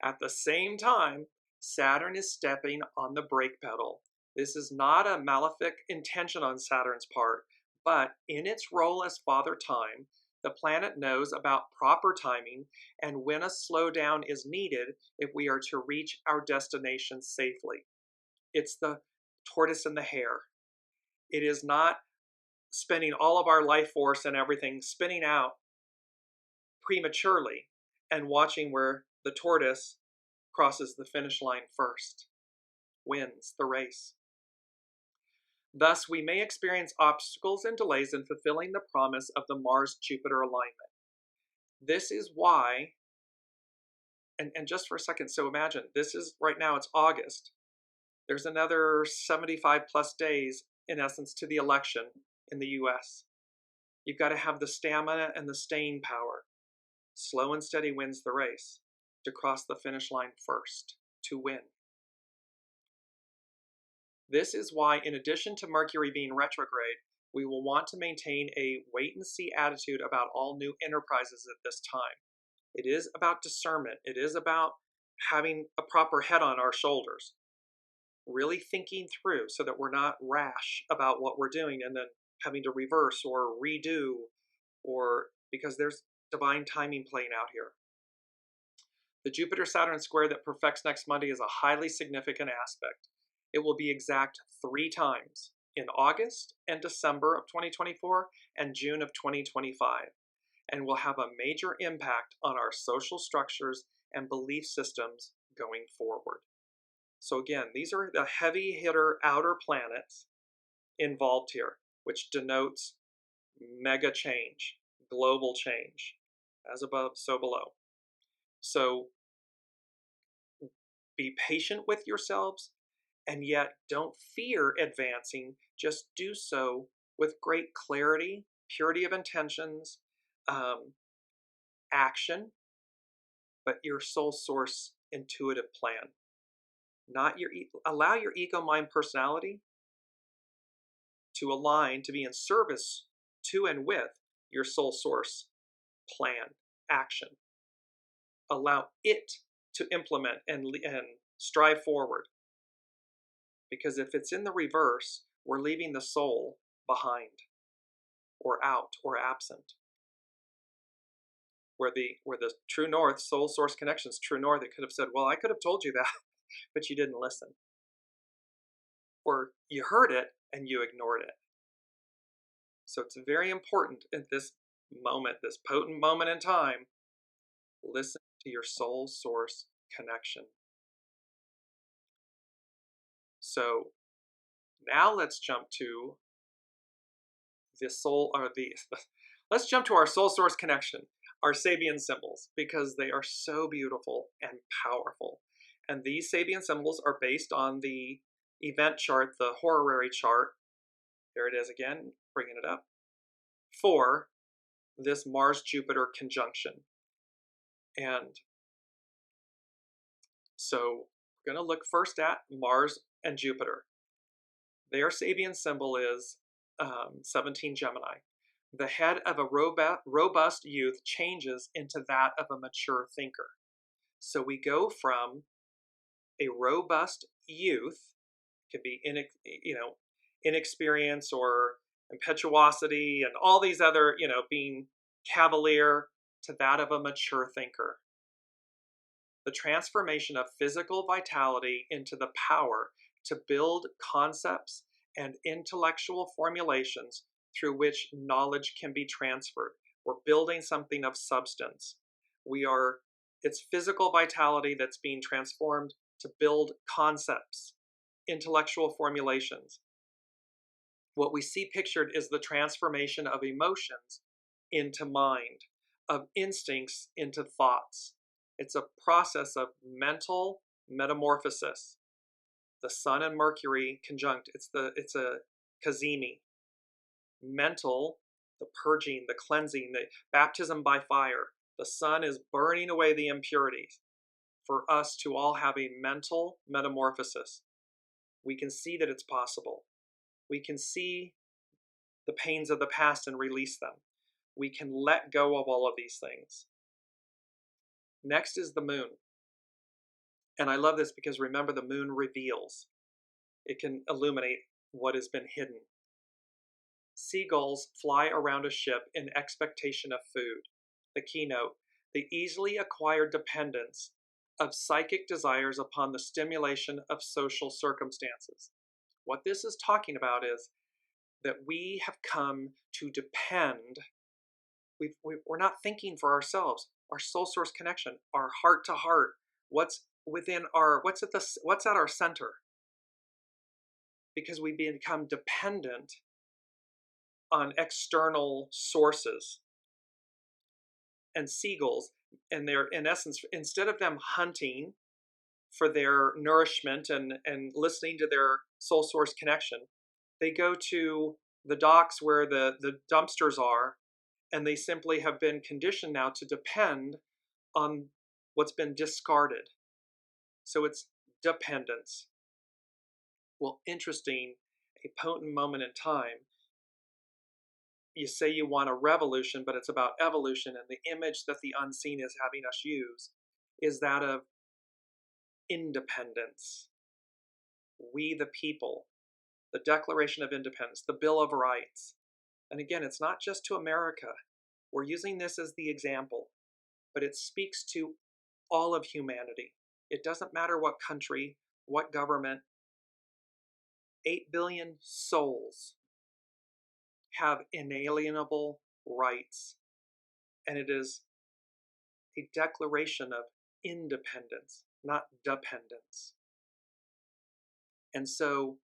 At the same time, Saturn is stepping on the brake pedal. This is not a malefic intention on Saturn's part, but in its role as Father Time, the planet knows about proper timing and when a slowdown is needed if we are to reach our destination safely. It's the tortoise and the hare. It is not spending all of our life force and everything spinning out prematurely and watching where the tortoise crosses the finish line first, wins the race. Thus, we may experience obstacles and delays in fulfilling the promise of the Mars-Jupiter alignment. This is why, and just for a second, so imagine, this is, right now it's August. There's another 75 plus days, in essence, to the election in the US. You've got to have the stamina and the staying power. Slow and steady wins the race, to cross the finish line first, to win. This is why, in addition to Mercury being retrograde, we will want to maintain a wait-and-see attitude about all new enterprises at this time. It is about discernment. It is about having a proper head on our shoulders, really thinking through so that we're not rash about what we're doing and then having to reverse or redo, or because there's divine timing playing out here. The Jupiter-Saturn square that perfects next Monday is a highly significant aspect. It will be exact 3 times, in August and December of 2024 and June of 2025, and will have a major impact on our social structures and belief systems going forward. So again, these are the heavy hitter outer planets involved here, which denotes mega change, global change, as above, so below. So be patient with yourselves, and yet don't fear advancing. Just do so with great clarity, purity of intentions, action, but your soul source intuitive plan. Not your allow your ego, mind, personality to align, to be in service to and with your soul source plan, action. Allow it to implement and strive forward. Because if it's in the reverse, we're leaving the soul behind, or out, or absent. Where the true north, soul source connections, true north, it could have said, well, I could have told you that, but you didn't listen. Or you heard it and you ignored it. So it's very important at this moment, this potent moment in time, listen to your soul source connection. So now let's jump to let's jump to our soul source connection, our Sabian symbols, because they are so beautiful and powerful. And these Sabian symbols are based on the event chart, the horary chart. There it is again, bringing it up, for this Mars-Jupiter conjunction. And so we're going to look first at Mars and Jupiter. Their Sabian symbol is 17 Gemini. The head of a robust youth changes into that of a mature thinker. So we go from a robust youth, could be inexperience or impetuosity and all these other, being cavalier, to that of a mature thinker. The transformation of physical vitality into the power to build concepts and intellectual formulations through which knowledge can be transferred. We're building something of substance. It's physical vitality that's being transformed to build concepts, intellectual formulations. What we see pictured is the transformation of emotions into mind, of instincts into thoughts. It's a process of mental metamorphosis. The Sun and Mercury conjunct, it's a CAZIMI. Mental, the purging, the cleansing, the baptism by fire. The Sun is burning away the impurities for us to all have a mental metamorphosis. We can see that it's possible. We can see the pains of the past and release them. We can let go of all of these things. Next is the moon. And I love this because remember, the moon reveals. It can illuminate what has been hidden. Seagulls fly around a ship in expectation of food. The keynote, the easily acquired dependence of psychic desires upon the stimulation of social circumstances. What this is talking about is that we have come to depend. We're not thinking for ourselves. Our soul source connection, our heart to heart, what's at our center. Because we become dependent on external sources. And seagulls, and they're, in essence, instead of them hunting for their nourishment and listening to their soul source connection, they go to the docks where the dumpsters are, and they simply have been conditioned now to depend on what's been discarded. So it's dependence. Well, interesting, a potent moment in time. You say you want a revolution, but it's about evolution, and the image that the unseen is having us use is that of independence. We the people, the Declaration of Independence, the Bill of Rights. And again, it's not just to America. We're using this as the example, but it speaks to all of humanity. It doesn't matter what country, what government. 8 billion souls have inalienable rights, and it is a declaration of independence, not dependence. And so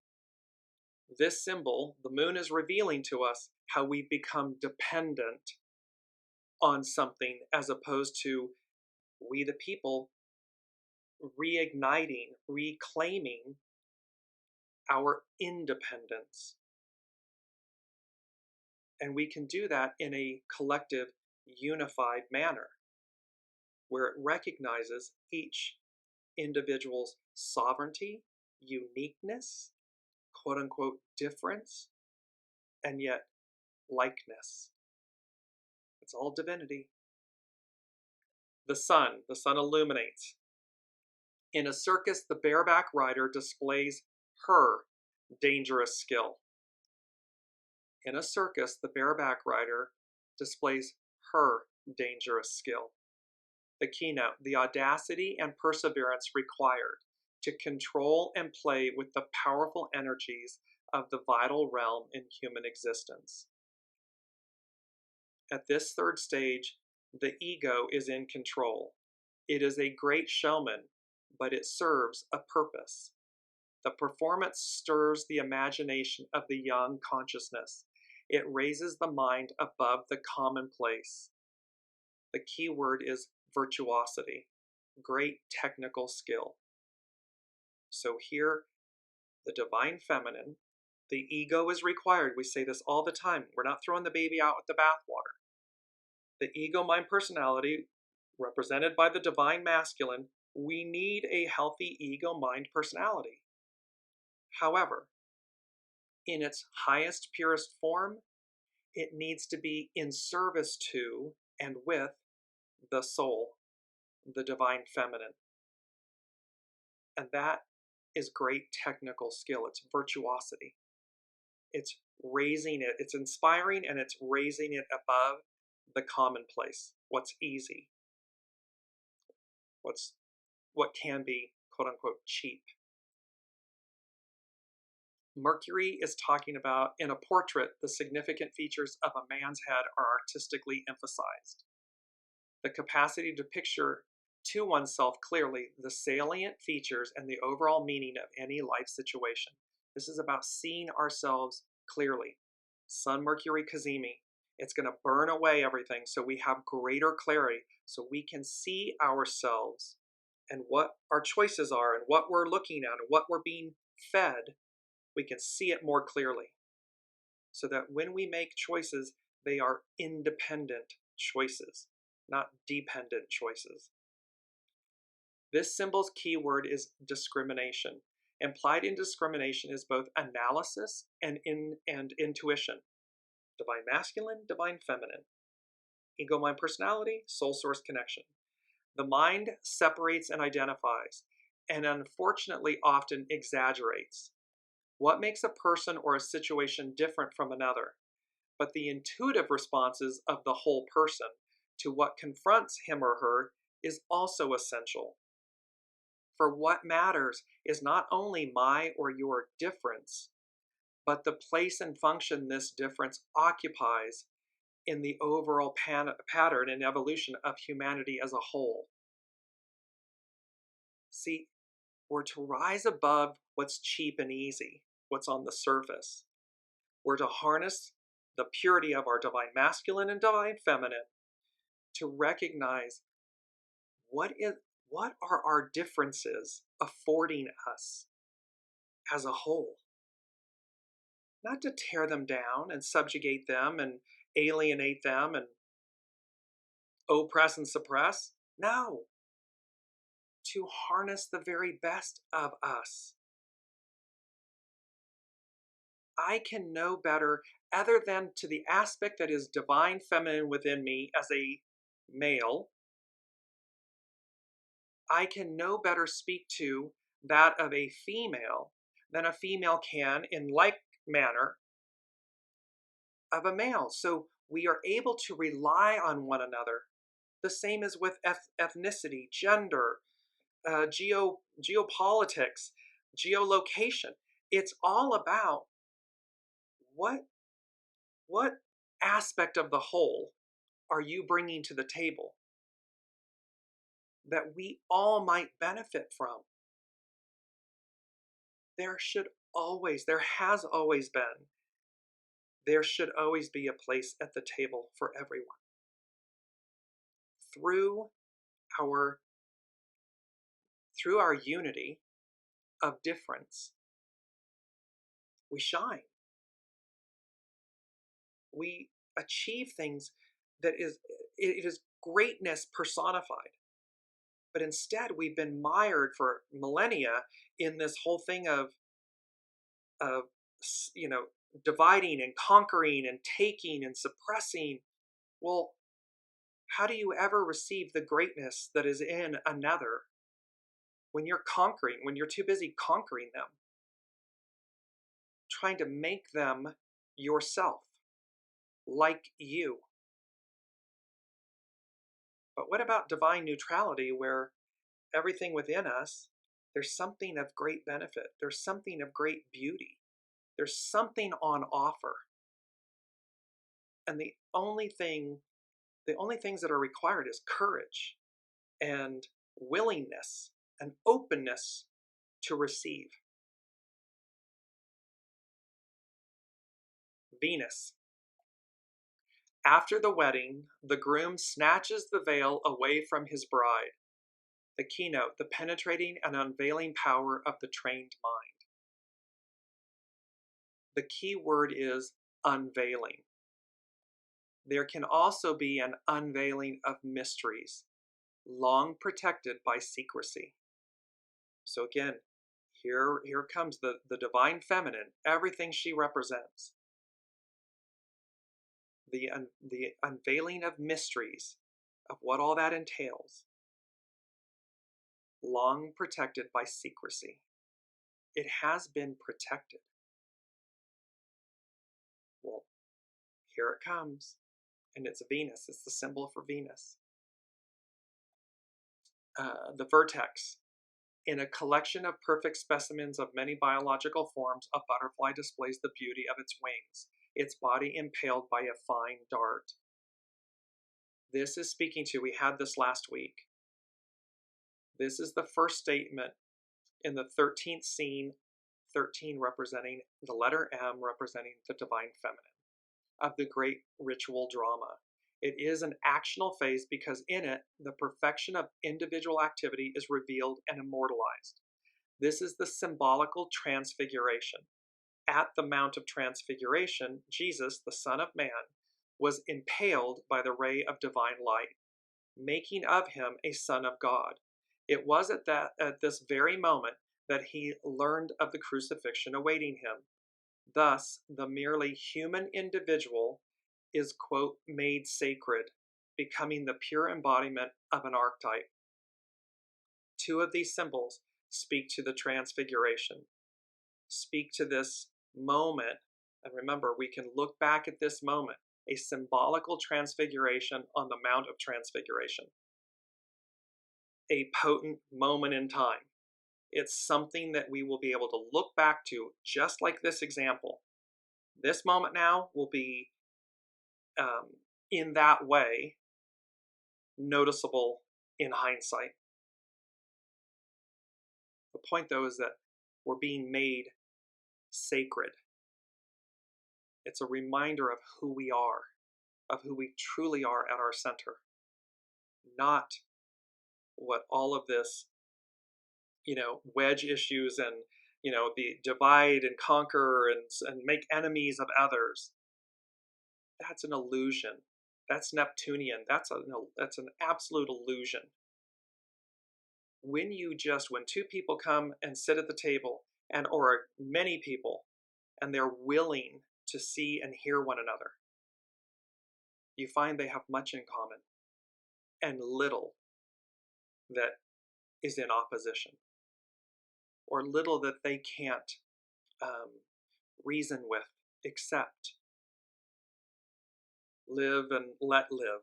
this symbol, the moon, is revealing to us how we become dependent on something, as opposed to we the people reigniting, reclaiming our independence. And we can do that in a collective, unified manner, where it recognizes each individual's sovereignty, uniqueness, quote unquote difference, and yet likeness. It's all divinity. The sun illuminates. In a circus, the bareback rider displays her dangerous skill. In a circus, the bareback rider displays her dangerous skill. The keynote, the audacity and perseverance required to control and play with the powerful energies of the vital realm in human existence. At this third stage, the ego is in control. It is a great showman, but it serves a purpose. The performance stirs the imagination of the young consciousness. It raises the mind above the commonplace. The key word is virtuosity, great technical skill. So here, the divine feminine, the ego is required. We say this all the time. We're not throwing the baby out with the bathwater. The ego, mind, personality, represented by the divine masculine, we need a healthy ego, mind, personality. However, in its highest, purest form, it needs to be in service to and with the soul, the divine feminine. And that is great technical skill. It's virtuosity. It's raising it. It's inspiring, and it's raising it above the commonplace. What's easy. What can be, quote unquote, cheap. Mercury is talking about, in a portrait, the significant features of a man's head are artistically emphasized. The capacity to picture to oneself clearly the salient features and the overall meaning of any life situation. This is about seeing ourselves clearly. Sun, Mercury, CAZIMI. It's going to burn away everything so we have greater clarity, so we can see ourselves and what our choices are and what we're looking at and what we're being fed. We can see it more clearly, so that when we make choices, they are independent choices, not dependent choices. This symbol's key word is discrimination. Implied in discrimination is both analysis and intuition. Divine masculine, divine feminine. Ego, mind, personality, soul source connection. The mind separates and identifies, and unfortunately often exaggerates. What makes a person or a situation different from another? But the intuitive responses of the whole person to what confronts him or her is also essential. For what matters is not only my or your difference, but the place and function this difference occupies in the overall pattern and evolution of humanity as a whole. See, we're to rise above what's cheap and easy, what's on the surface. We're to harness the purity of our divine masculine and divine feminine to recognize what are our differences affording us as a whole. Not to tear them down and subjugate them and alienate them and oppress and suppress. No. To harness the very best of us. I can know better other than to the aspect that is divine feminine within me as a male. I can no better speak to that of a female than a female can in like manner of a male. So we are able to rely on one another. The same as with ethnicity, gender, geopolitics, geolocation. It's all about what aspect of the whole are you bringing to the table that we all might benefit from. There has always been, there should always be a place at the table for everyone. Through our unity of difference, we shine. We achieve things it is greatness personified. But instead, we've been mired for millennia in this whole thing of dividing and conquering and taking and suppressing. Well, how do you ever receive the greatness that is in another when you're too busy conquering them, trying to make them yourself, like you? But what about divine neutrality, where everything within us, there's something of great benefit, there's something of great beauty, there's something on offer? And the only things that are required is courage and willingness and openness to receive. Venus. After the wedding, the groom snatches the veil away from his bride. The keynote, the penetrating and unveiling power of the trained mind. The key word is unveiling. There can also be an unveiling of mysteries, long protected by secrecy. So again, here comes the divine feminine, everything she represents. The unveiling of mysteries, of what all that entails, long protected by secrecy. It has been protected. Well, here it comes, and it's Venus. It's the symbol for Venus. The vertex. In a collection of perfect specimens of many biological forms, a butterfly displays the beauty of its wings, its body impaled by a fine dart. This is speaking to, we had this last week. This is the first statement in the 13th scene, 13 representing the letter M, representing the divine feminine of the great ritual drama. It is an actional phase because in it, the perfection of individual activity is revealed and immortalized. This is the symbolical transfiguration. At the Mount of Transfiguration, Jesus, the Son of Man, was impaled by the ray of divine light, making of him a son of God. It was at this very moment that he learned of the crucifixion awaiting him. Thus, the merely human individual is, quote, made sacred, becoming the pure embodiment of an archetype. Two of these symbols speak to the transfiguration, speak to this moment. And remember, we can look back at this moment, a symbolical transfiguration on the Mount of Transfiguration, a potent moment in time. It's something that we will be able to look back to, just like this example. This moment now will be, in that way, noticeable in hindsight. The point, though, is that we're being made sacred. It's a reminder of who we are, of who we truly are at our center, not what all of this, wedge issues and, the divide and conquer and make enemies of others. That's an illusion. That's Neptunian. That's an absolute illusion. When two people come and sit at the table, or many people, and they're willing to see and hear one another, you find they have much in common and little that is in opposition, or little that they can't reason with, accept, live and let live.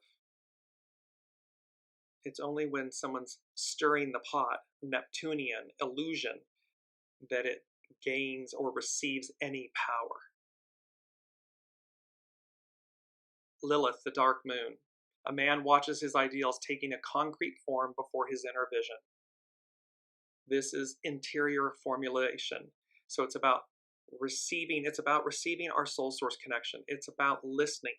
It's only when someone's stirring the pot, Neptunian illusion, that it gains or receives any power. Lilith, the dark moon. A man watches his ideals taking a concrete form before his inner vision. This is interior formulation. So it's about receiving our soul source connection. It's about listening.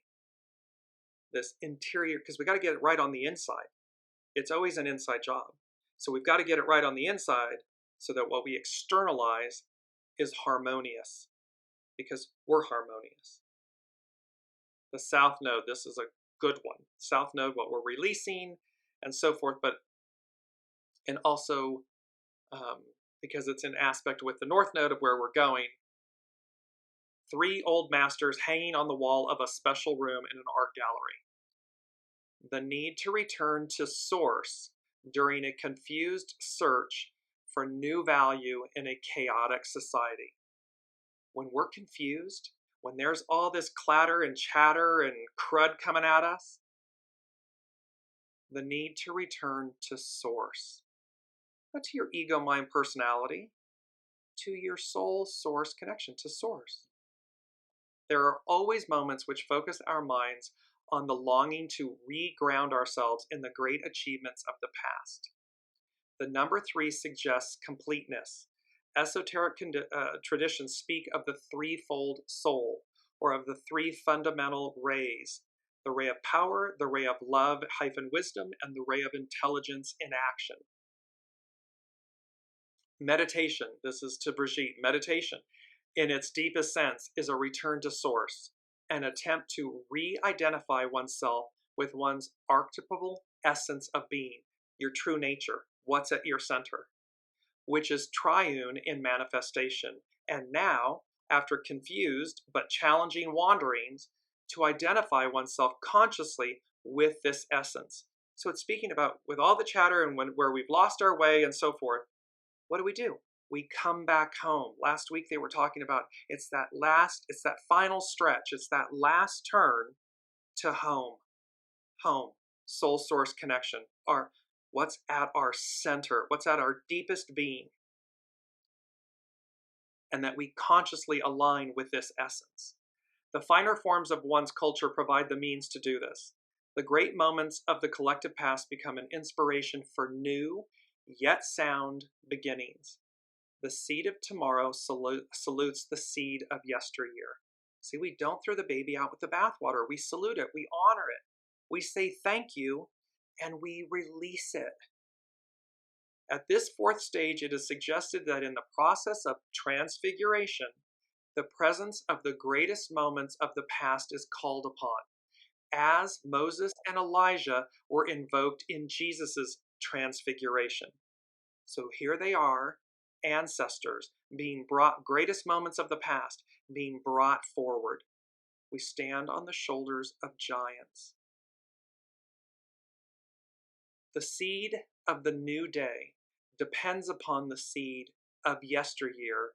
This interior, because we got to get it right on the inside. It's always an inside job. So we've got to get it right on the inside so that what we externalize is harmonious, because we're harmonious. The South Node, this is a good one. South Node, what we're releasing and so forth, and also because it's in aspect with the North Node of where we're going. 3 old masters hanging on the wall of a special room in an art gallery. The need to return to source during a confused search for new value in a chaotic society. When we're confused, when there's all this clatter and chatter and crud coming at us, the need to return to source. Not to your ego, mind, personality, to your soul source connection, to source. There are always moments which focus our minds on the longing to re-ground ourselves in the great achievements of the past. The number 3 suggests completeness. Esoteric traditions speak of the threefold soul, or of the 3 fundamental rays: the ray of power, the ray of love-wisdom, and the ray of intelligence in action. Meditation, this is to Brigitte, meditation, in its deepest sense, is a return to source, an attempt to re-identify oneself with one's archetypal essence of being, your true nature, what's at your center, which is triune in manifestation, and now, after confused but challenging wanderings, to identify oneself consciously with this essence. So it's speaking about, with all the chatter and where we've lost our way and so forth, what do? We come back home. Last week they were talking about it's that final stretch, it's that last turn to home. Home, soul source connection, what's at our center, what's at our deepest being, and that we consciously align with this essence. The finer forms of one's culture provide the means to do this. The great moments of the collective past become an inspiration for new, yet sound beginnings. The seed of tomorrow salutes the seed of yesteryear. See, we don't throw the baby out with the bathwater. We salute it, we honor it, we say thank you, and we release it. At this 4th stage, it is suggested that in the process of transfiguration, the presence of the greatest moments of the past is called upon, as Moses and Elijah were invoked in Jesus' transfiguration. So here they are, ancestors, being brought, greatest moments of the past, being brought forward. We stand on the shoulders of giants. The seed of the new day depends upon the seed of yesteryear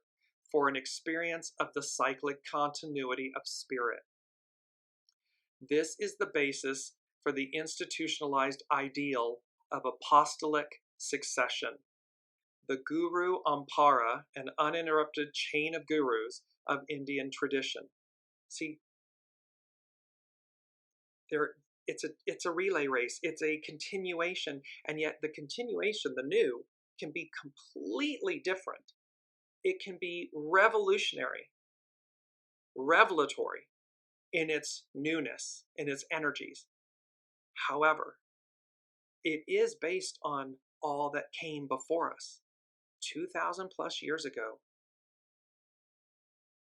for an experience of the cyclic continuity of spirit. This is the basis for the institutionalized ideal of apostolic succession. The Guru Ampara, an uninterrupted chain of gurus of Indian tradition. See, it's a relay race, it's a continuation, and yet the continuation, the new, can be completely different. It can be revolutionary, revelatory in its newness, in its energies. However, it is based on all that came before us 2,000 plus years ago.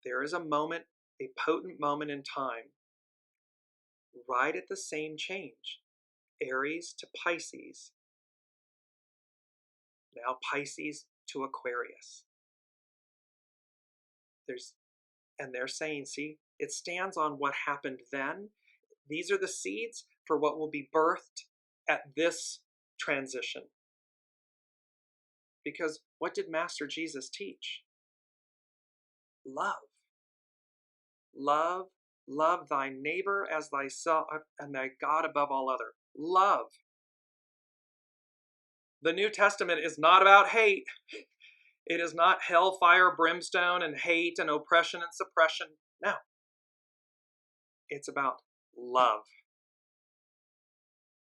There is a moment, a potent moment in time, right at the same change, Aries to Pisces, now Pisces to Aquarius. They're saying, see, it stands on what happened then. These are the seeds for what will be birthed at this transition. Because what did Master Jesus teach? Love. Love, love thy neighbor as thyself, and thy God above all other. Love. The New Testament is not about hate. It is not hellfire, brimstone, and hate, and oppression and suppression. No. It's about love.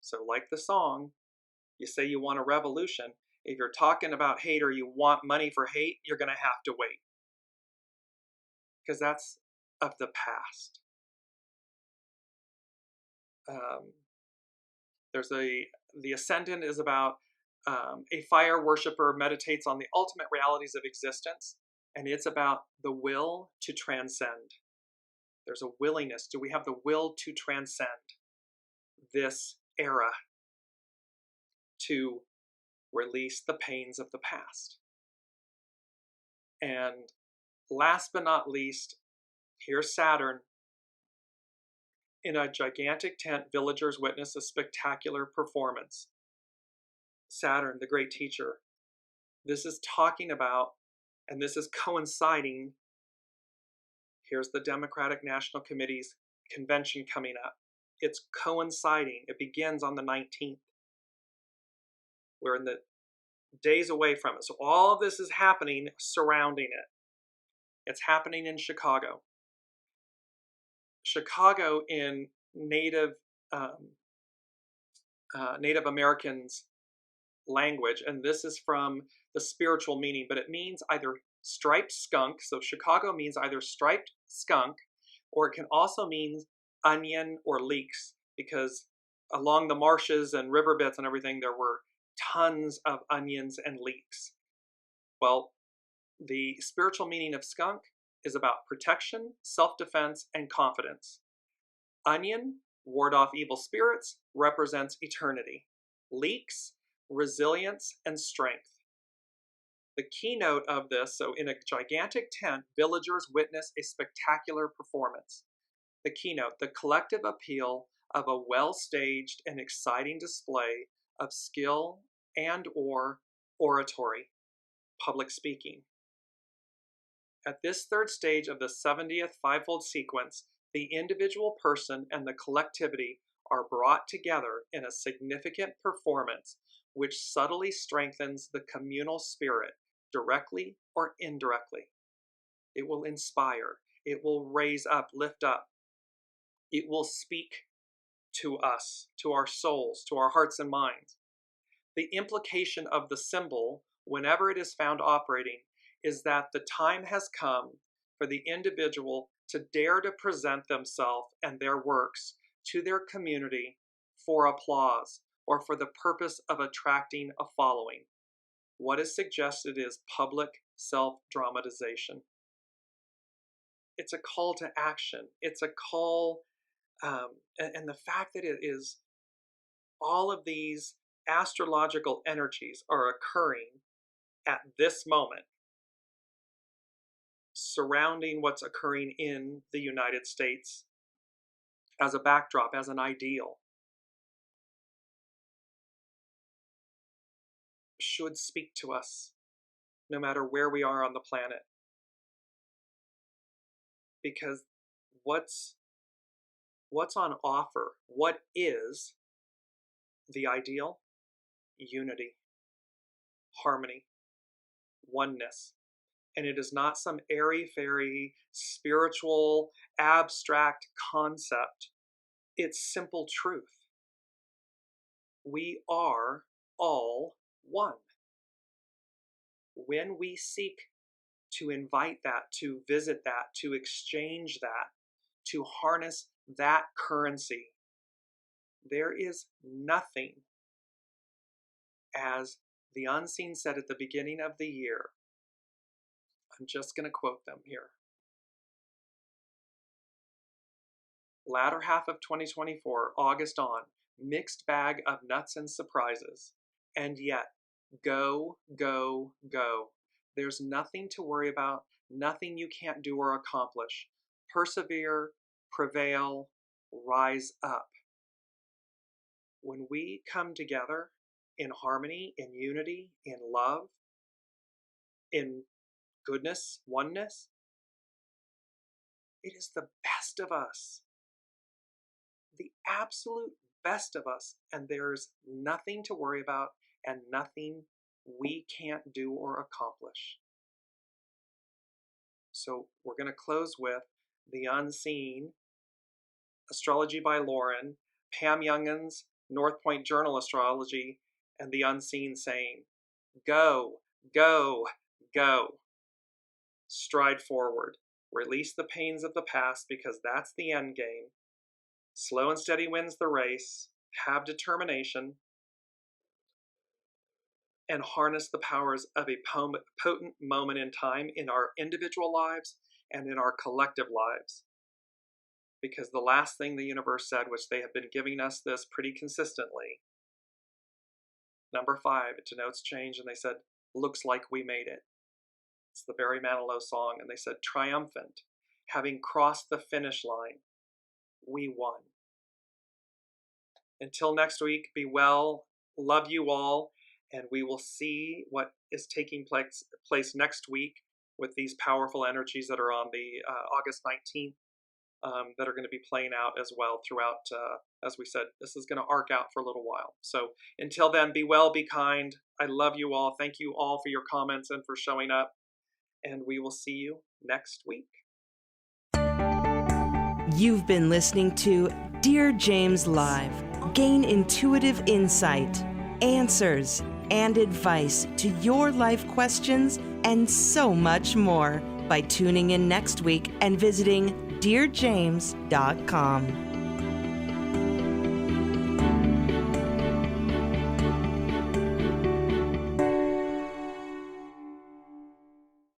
So like the song, you say you want a revolution. If you're talking about hate or you want money for hate, you're going to have to wait. Because that's of the past. The Ascendant is about a fire worshiper meditates on the ultimate realities of existence, and it's about the will to transcend. There's a willingness. Do we have the will to transcend this era, to release the pains of the past? And last but not least, here's Saturn. In a gigantic tent, villagers witness a spectacular performance. Saturn, the great teacher. This is talking about, and this is coinciding, here's the Democratic National Committee's convention coming up. It's coinciding. It begins on the 19th. We're in the days away from it. So all of this is happening surrounding it. It's happening in Chicago. Chicago in Native Americans language, and this is from the spiritual meaning, but it means either striped skunk. So Chicago means either striped skunk, or it can also mean onion or leeks, because along the marshes and riverbeds and everything, there were tons of onions and leeks. Well, the spiritual meaning of skunk is about protection, self-defense, and confidence. Onion, ward off evil spirits, represents eternity. Leeks, resilience and strength. The keynote of this, so in a gigantic tent, villagers witness a spectacular performance. The keynote, the collective appeal of a well-staged and exciting display of skill and or oratory, public speaking. At this third stage of the 70th fivefold sequence, the individual person and the collectivity are brought together in a significant performance which subtly strengthens the communal spirit, directly or indirectly. It will inspire, it will raise up, lift up. It will speak to us, to our souls, to our hearts and minds. The implication of the symbol, whenever it is found operating, is that the time has come for the individual to dare to present themselves and their works to their community for applause or for the purpose of attracting a following. What is suggested is public self-dramatization. It's a call to action. It's a call, and the fact that it is all of these astrological energies are occurring at this moment, surrounding what's occurring in the United States as a backdrop, as an ideal, should speak to us no matter where we are on the planet. Because what's on offer? What is the ideal? Unity, harmony, oneness. And it is not some airy-fairy, spiritual, abstract concept. It's simple truth. We are all one. When we seek to invite that, to visit that, to exchange that, to harness that currency, there is nothing, as the unseen said at the beginning of the year. I'm just going to quote them here. Latter half of 2024, August on, mixed bag of nuts and surprises. And yet, go, go, go. There's nothing to worry about, nothing you can't do or accomplish. Persevere, prevail, rise up. When we come together in harmony, in unity, in love, in goodness, oneness, it is the best of us. The absolute best of us, and there's nothing to worry about and nothing we can't do or accomplish. So we're going to close with The Unseen, Astrology by Lauren, Pam Youngin's North Point Journal Astrology, and The Unseen saying, go, go, go. Stride forward. Release the pains of the past because that's the end game. Slow and steady wins the race. Have determination. And harness the powers of a potent moment in time in our individual lives and in our collective lives. Because the last thing the universe said, which they have been giving us this pretty consistently, number 5, it denotes change, and they said, looks like we made it. It's the Barry Manilow song, and they said, triumphant, having crossed the finish line, we won. Until next week, be well, love you all, and we will see what is taking place next week with these powerful energies that are on the August 19th that are going to be playing out as well throughout, as we said, this is going to arc out for a little while. So until then, be well, be kind. I love you all. Thank you all for your comments and for showing up. And we will see you next week. You've been listening to Dear James Live. Gain intuitive insight, answers, and advice to your life questions and so much more by tuning in next week and visiting dearjames.com.